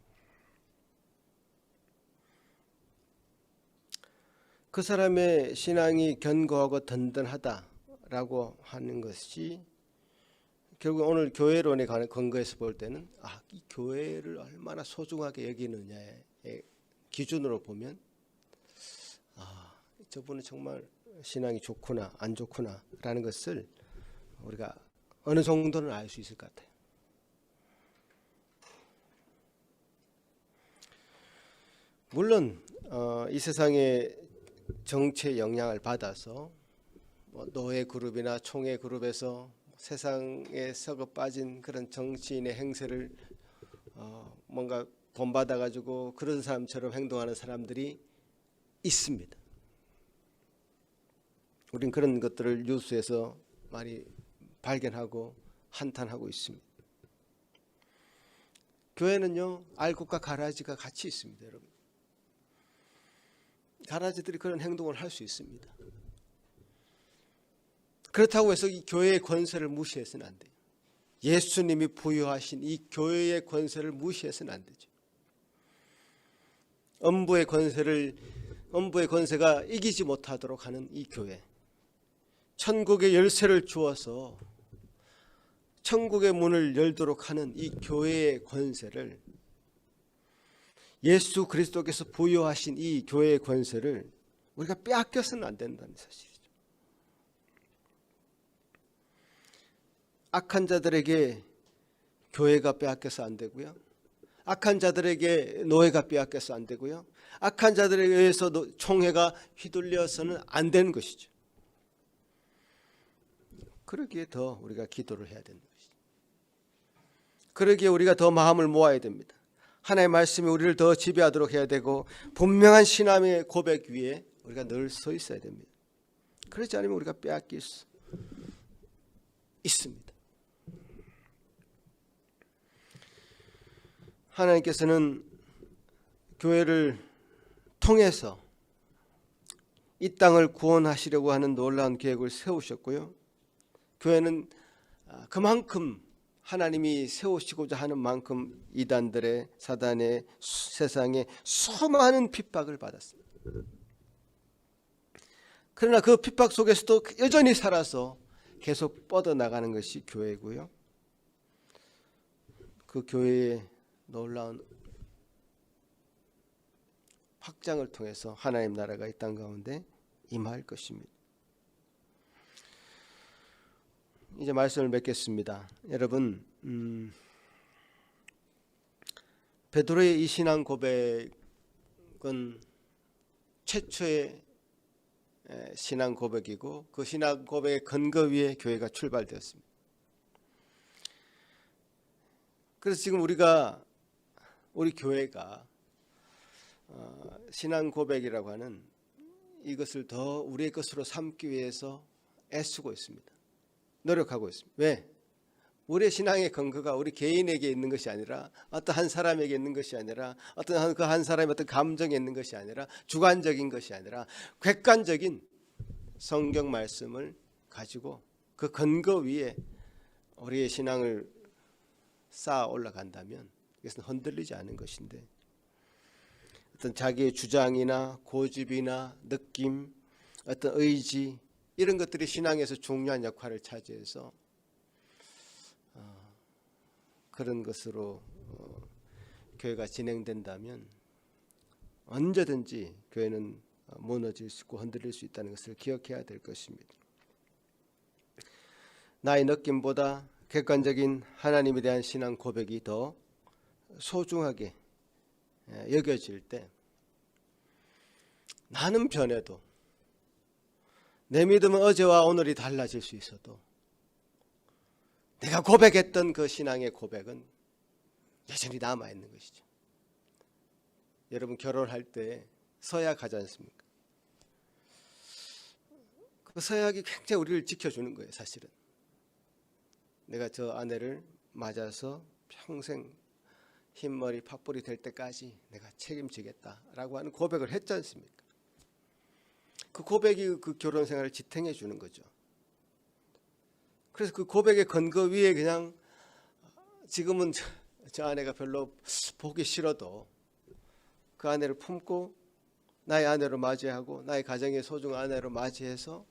그 사람의 신앙이 견고하고 든든하다라고 하는 것이 결국 오늘 교회론에 관한 근거에서 볼 때는 이 교회를 얼마나 소중하게 여기느냐의 기준으로 보면 저분은 정말 신앙이 좋구나 안 좋구나라는 것을 우리가 어느 정도는 알 수 있을 것 같아요. 물론 이 세상의 정치의 영향을 받아서 노예 그룹이나 총회 그룹에서 세상에 썩어 빠진 그런 정치인의 행세를 뭔가 돈 받아가지고 그런 사람처럼 행동하는 사람들이 있습니다. 우린 그런 것들을 뉴스에서 많이 발견하고 한탄하고 있습니다. 교회는요, 알곡과 가라지가 같이 있습니다, 여러분. 가라지들이 그런 행동을 할 수 있습니다. 그렇다고 해서 이 교회의 권세를 무시해서는 안 돼요. 예수님이 부여하신 이 교회의 권세를 무시해서는 안 되죠. 음부의 권세가 이기지 못하도록 하는 이 교회, 천국의 열쇠를 주어서 천국의 문을 열도록 하는 이 교회의 권세를, 예수 그리스도께서 부여하신 이 교회의 권세를 우리가 빼앗겨서는 안 된다는 사실이죠. 악한 자들에게 교회가 빼앗겨서 안 되고요, 악한 자들에게 노예가 빼앗겨서 안 되고요, 악한 자들에 의해서 총회가 휘둘려서는 안 되는 것이죠. 그러기에 더 우리가 기도를 해야 되는 것이죠. 그러기에 우리가 더 마음을 모아야 됩니다. 하나님의 말씀이 우리를 더 지배하도록 해야 되고, 분명한 신앙의 고백 위에 우리가 늘 서 있어야 됩니다. 그렇지 않으면 우리가 빼앗길 수 있습니다. 하나님께서는 교회를 통해서 이 땅을 구원하시려고 하는 놀라운 계획을 세우셨고요, 교회는 그만큼 하나님이 세우시고자 하는 만큼 이단들의, 사단의, 세상의 수많은 핍박을 받았습니다. 그러나 그 핍박 속에서도 여전히 살아서 계속 뻗어나가는 것이 교회고요, 그 교회의 놀라운 확장을 통해서 하나님 나라가 이 땅 가운데 임할 것입니다. 이제 말씀을 맺겠습니다. 여러분, 베드로의 이 신앙 고백은 최초의 신앙 고백이고, 그 신앙 고백의 근거 위에 교회가 출발되었습니다. 그래서 지금 우리 교회가 신앙 고백이라고 하는 이것을 더 우리의 것으로 삼기 위해서 애쓰고 있습니다. 노력하고 있습니다. 왜? 우리의 신앙의 근거가 우리 개인에게 있는 것이 아니라, 어떤 한 사람에게 있는 것이 아니라, 어떤 그 한 사람의 어떤 감정에 있는 것이 아니라, 주관적인 것이 아니라 객관적인 성경 말씀을 가지고 그 근거 위에 우리의 신앙을 쌓아 올라간다면 이것은 흔들리지 않은 것인데, 어떤 자기의 주장이나 고집이나 느낌, 어떤 의지, 이런 것들이 신앙에서 중요한 역할을 차지해서 그런 것으로 교회가 진행된다면 언제든지 교회는 무너질 수 있고 흔들릴 수 있다는 것을 기억해야 될 것입니다. 나의 느낌보다 객관적인 하나님에 대한 신앙 고백이 더 소중하게 여겨질 때, 나는 변해도, 내 믿음은 어제와 오늘이 달라질 수 있어도, 내가 고백했던 그 신앙의 고백은 여전히 남아있는 것이죠. 여러분, 결혼할 때 서약 하지 않습니까? 그 서약이 굉장히 우리를 지켜주는 거예요. 사실은 내가 저 아내를 맞아서 평생 흰머리 팥불이 될 때까지 내가 책임지겠다라고 하는 고백을 했지 않습니까? 그 고백이 그 결혼 생활을 지탱해 주는 거죠. 그래서 그 고백의 근거 위에 그냥 지금은 저 아내가 별로 보기 싫어도 그 아내를 품고 나의 아내로 맞이하고 나의 가정의 소중한 아내로 맞이해서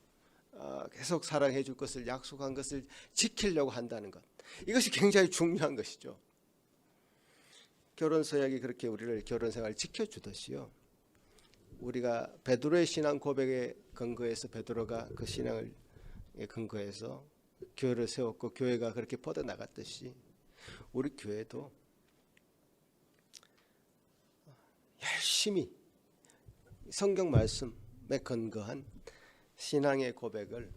계속 사랑해 줄 것을 약속한 것을 지키려고 한다는 것, 이것이 굉장히 중요한 것이죠. 결혼 서약이 그렇게 우리를 결혼 생활을 지켜주듯이요, 우리가 베드로의 신앙 고백의 근거에서, 베드로가 그 신앙을 근거해서 교회를 세웠고 교회가 그렇게 뻗어나갔듯이 우리 교회도 열심히 성경 말씀에 근거한 신앙의 고백을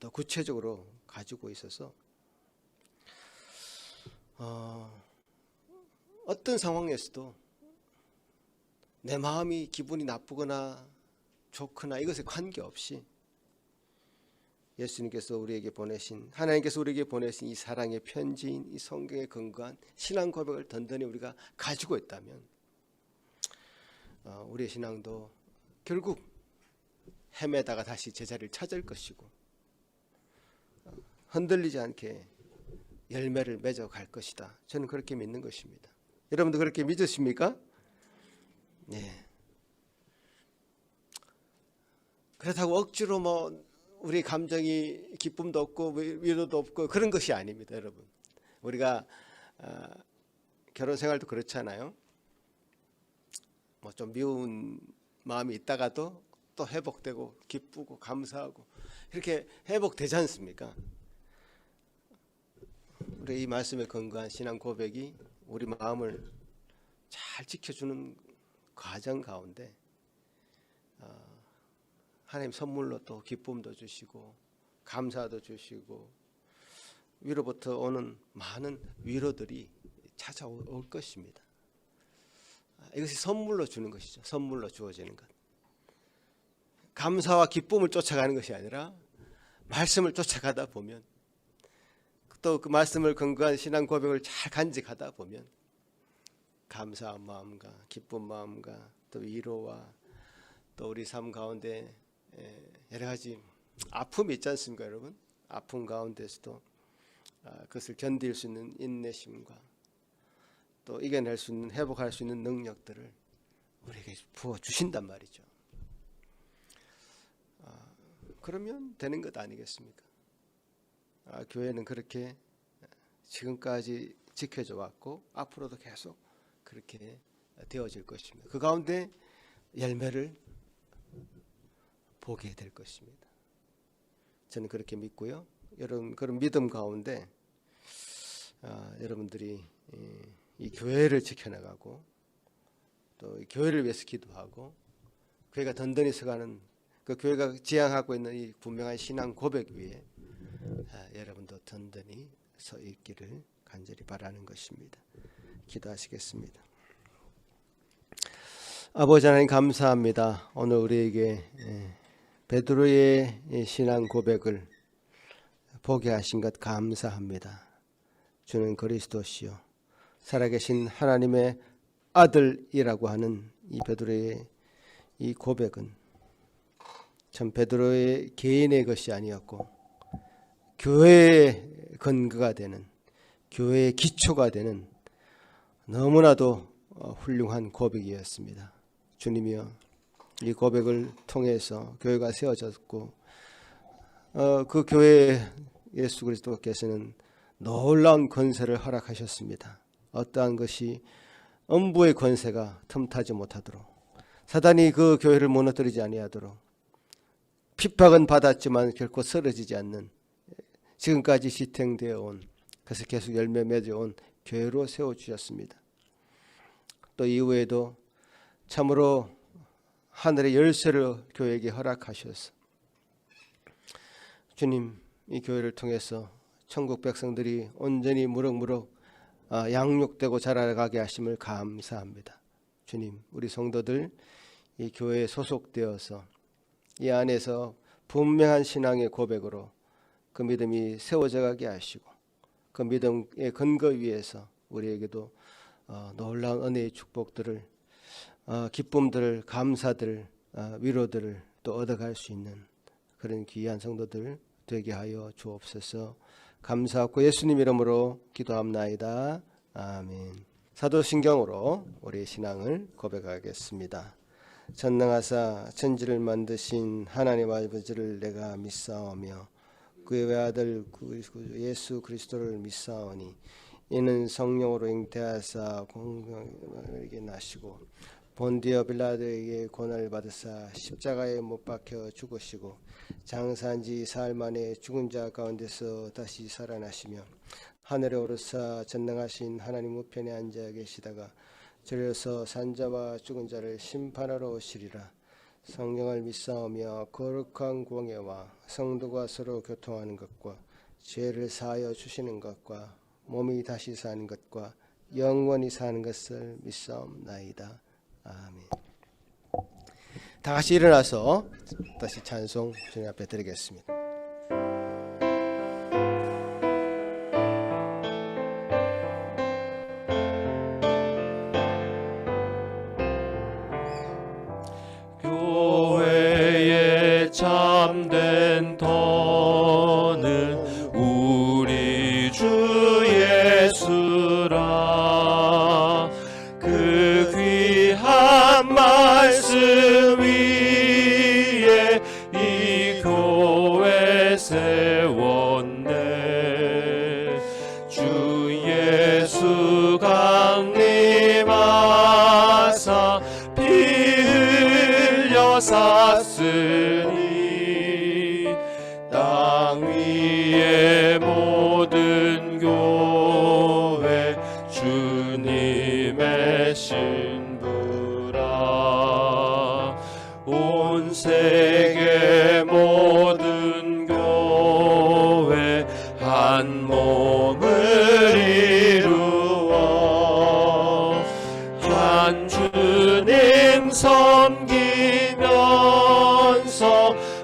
더 구체적으로 가지고 있어서 어떤 상황에서도 내 마음이 기분이 나쁘거나 좋거나 이것에 관계없이 예수님께서 우리에게 보내신, 하나님께서 우리에게 보내신 이 사랑의 편지인 이 성경에 근거한 신앙 고백을 든든히 우리가 가지고 있다면 우리의 신앙도 결국 헤매다가 다시 제자리를 찾을 것이고 흔들리지 않게 열매를 맺어갈 것이다. 저는 그렇게 믿는 것입니다. 여러분도 그렇게 믿으십니까? 네. 그렇다고 억지로 우리 감정이 기쁨도 없고 위로도 없고 그런 것이 아닙니다, 여러분. 우리가 결혼 생활도 그렇잖아요. 좀 미운 마음이 있다가도 또 회복되고 기쁘고 감사하고 이렇게 회복되지 않습니까? 우리 이 말씀에 근거한 신앙 고백이 우리 마음을 잘 지켜주는 과정 가운데 하나님 선물로 또 기쁨도 주시고 감사도 주시고 위로부터 오는 많은 위로들이 찾아올 것입니다. 이것이 선물로 주는 것이죠. 선물로 주어지는 것. 감사와 기쁨을 쫓아가는 것이 아니라 말씀을 쫓아가다 보면 또 그 말씀을 근거한 신앙 고백을 잘 간직하다 보면 감사한 마음과 기쁜 마음과 또 위로와 또 우리 삶 가운데 여러 가지 아픔이 있지 않습니까, 여러분? 아픔 가운데서도 그것을 견딜 수 있는 인내심과 또 이겨낼 수 있는, 회복할 수 있는 능력들을 우리에게 부어주신단 말이죠. 그러면 되는 것 아니겠습니까? 교회는 그렇게 지금까지 지켜져 왔고 앞으로도 계속 그렇게 되어질 것입니다. 그 가운데 열매를 보게 될 것입니다. 저는 그렇게 믿고요. 여러분 그런 믿음 가운데 여러분들이 이 교회를 지켜나가고 또 이 교회를 위해서 기도하고 교회가 든든히 서가는 그 교회가 지향하고 있는 이 분명한 신앙 고백 위에 여러분도 든든히 서 있기를 간절히 바라는 것입니다. 기도하시겠습니다. 아버지 하나님 감사합니다. 오늘 우리에게 베드로의 신앙 고백을 보게 하신 것 감사합니다. 주는 그리스도시요 살아계신 하나님의 아들이라고 하는 이 베드로의 이 고백은 참 베드로의 개인의 것이 아니었고 교회의 근거가 되는, 교회의 기초가 되는 너무나도 훌륭한 고백이었습니다. 주님이여 이 고백을 통해서 교회가 세워졌고 그 교회에 예수 그리스도께서는 놀라운 권세를 허락하셨습니다. 어떠한 것이 음부의 권세가 틈타지 못하도록 사단이 그 교회를 무너뜨리지 아니하도록 핍박은 받았지만 결코 쓰러지지 않는 지금까지 지탱되어 온 그래서 계속 열매 맺어온 교회로 세워주셨습니다. 또 이후에도 참으로 하늘의 열쇠를 교회에게 허락하셔서 주님 이 교회를 통해서 천국 백성들이 온전히 무럭무럭 양육되고 자라가게 하심을 감사합니다. 주님 우리 성도들 이 교회에 소속되어서 이 안에서 분명한 신앙의 고백으로 그 믿음이 세워져 가게 하시고 그 믿음의 근거 위에서 우리에게도 놀라운 은혜의 축복들을 기쁨들을 감사들을 위로들을 또 얻어갈 수 있는 그런 귀한 성도들 되게 하여 주옵소서. 감사하고 예수님 이름으로 기도합나이다. 아멘. 사도신경으로 우리의 신앙을 고백하겠습니다. 전능하사 천지를 만드신 하나님 아버지를 내가 믿사오며 그의 외아들 예수 그리스도를 믿사오니 이는 성령으로 잉태하사 공경에게 나시고 본디오 빌라도에게 고난을 받으사 십자가에 못 박혀 죽으시고 장사한 지 사흘 만에 죽은 자 가운데서 다시 살아나시며 하늘에 오르사 전능하신 하나님 우편에 앉아 계시다가 저리서 산자와 죽은 자를 심판하러 오시리라. 성령을 믿사오며 거룩한 공예와 성도가 서로 교통하는 것과 죄를 사하여 주시는 것과 몸이 다시 사는 것과 영원히 사는 것을 믿사옵나이다. 아멘. 다 같이 일어나서 다시 찬송 주님 앞에 드리겠습니다. 교회의 참된 터는 우리 주 예수라. 그 귀한 말씀 위에 이 교회 세웠네. 주 예수 강림하사 피 흘려 샀으니 땅 위의 모든 교회 주님의 신부라. 온 세계 모든 교회 한 몸을 이루어 한 주님 섬기면서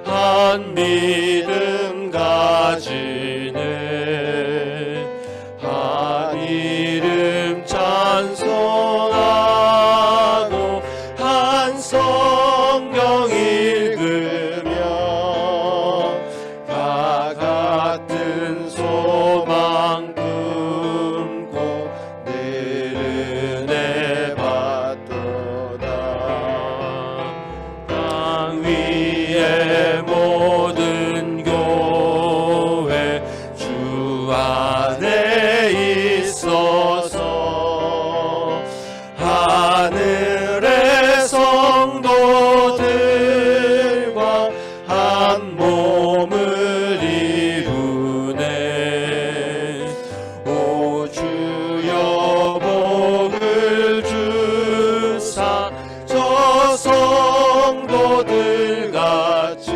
한 믿음 가지네. 한 이름 찬송하고 한 성경 읽으며 다 같은 소망 품고 늘 은혜 받도다. 땅 위의 모든 교회 주 안에 있어서 하늘의 성도들과 한 몸을 이루네. 오 주여 복을 주사 저 성도들 같이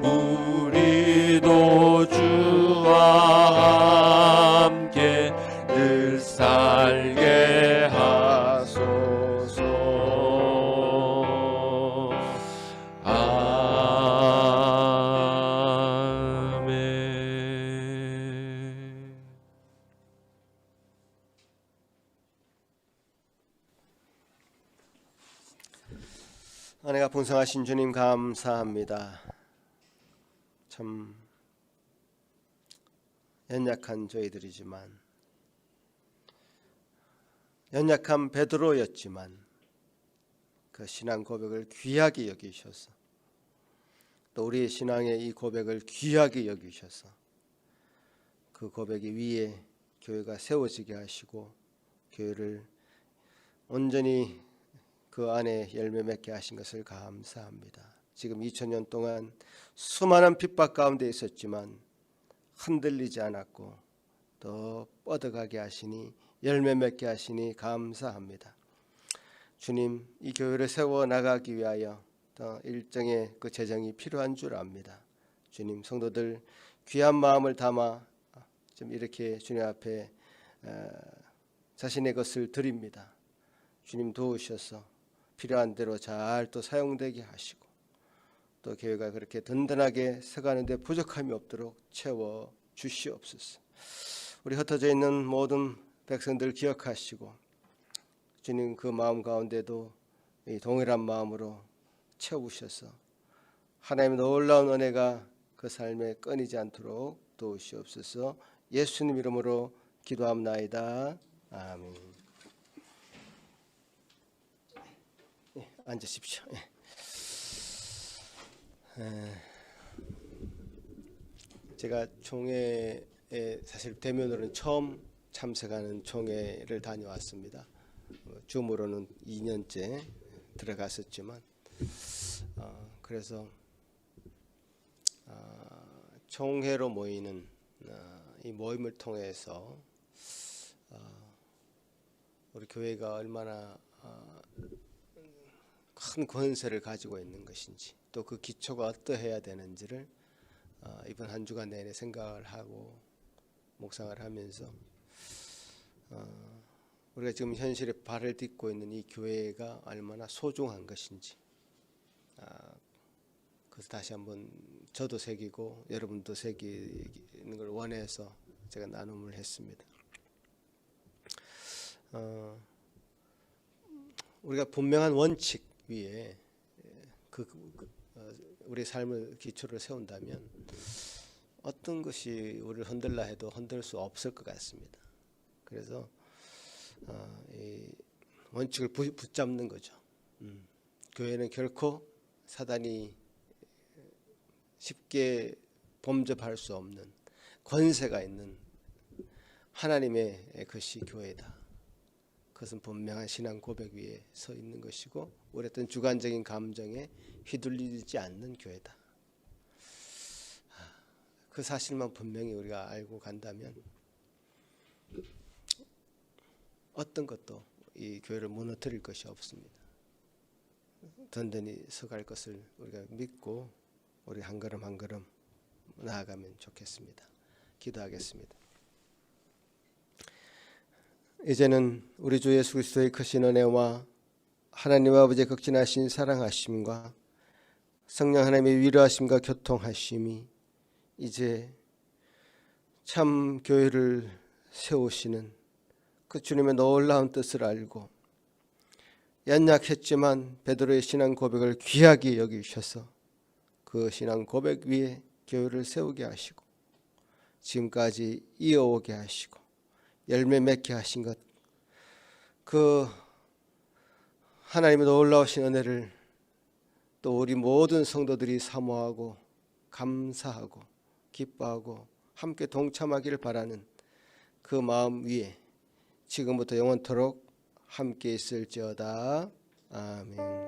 우리도 주와 함께 늘 살게 하소서. 아멘. 은혜가 풍성하신 주님 감사합니다. 참 연약한 저희들이지만 연약한 베드로였지만 그 신앙 고백을 귀하게 여기셔서 또 우리의 신앙의 이 고백을 귀하게 여기셔서 그 고백이 위에 교회가 세워지게 하시고 교회를 온전히 그 안에 열매 맺게 하신 것을 감사합니다. 지금 2000년 동안 수많은 핍박 가운데 있었지만 흔들리지 않았고 더 뻗어가게 하시니 열매 맺게 하시니 감사합니다. 주님, 이 교회를 세워 나가기 위하여 더 일정의 그 재정이 필요한 줄 압니다. 주님, 성도들 귀한 마음을 담아 좀 이렇게 주님 앞에 자신의 것을 드립니다. 주님 도우셔서 필요한 대로 잘 또 사용되게 하시고 또 교회가 그렇게 든든하게 서가는데 부족함이 없도록 채워 주시옵소서. 우리 흩어져 있는 모든 백성들 기억하시고 주님 그 마음 가운데도 이 동일한 마음으로 채우셔서 하나님의 놀라운 은혜가 그 삶에 끊이지 않도록 도우시옵소서. 예수님 이름으로 기도합나이다. 아멘. 앉으십시오. 제가 총회에 사실 대면으로는 처음 참석하는 총회를 다녀왔습니다. 줌으로는 2년째 들어갔었지만 그래서 총회로 모이는 이 모임을 통해서 우리 교회가 얼마나 큰 권세를 가지고 있는 것인지 또 그 기초가 어떠해야 되는지를 이번 한 주간 내내 생각을 하고 묵상을 하면서 우리가 지금 현실에 발을 딛고 있는 이 교회가 얼마나 소중한 것인지 그래서 다시 한번 저도 새기고 여러분도 새기는 걸 원해서 제가 나눔을 했습니다. 우리가 분명한 원칙 위에 우리 삶을 기초를 세운다면 어떤 것이 우리를 흔들라 해도 흔들 수 없을 것 같습니다. 그래서 이 원칙을 붙잡는 거죠. 교회는 결코 사단이 쉽게 범접할 수 없는 권세가 있는 하나님의 것이 교회다. 그것은 분명한 신앙 고백 위에 서 있는 것이고 우리 어떤 주관적인 감정에 휘둘리지 않는 교회다. 그 사실만 분명히 우리가 알고 간다면 어떤 것도 이 교회를 무너뜨릴 것이 없습니다. 든든히 서갈 것을 우리가 믿고 우리 한 걸음 한 걸음 나아가면 좋겠습니다. 기도하겠습니다. 이제는 우리 주 예수 그리스도의 크신 은혜와 하나님 아버지의 극진하신 사랑하심과 성령 하나님의 위로하심과 교통하심이 이제 참 교회를 세우시는 그 주님의 놀라운 뜻을 알고 연약했지만 베드로의 신앙 고백을 귀하게 여기셔서 그 신앙 고백 위에 교회를 세우게 하시고 지금까지 이어오게 하시고 열매 맺게 하신 것, 그 하나님의 놀라우신 은혜를 또 우리 모든 성도들이 사모하고 감사하고 기뻐하고 함께 동참하기를 바라는 그 마음 위에 지금부터 영원토록 함께 있을지어다. 아멘.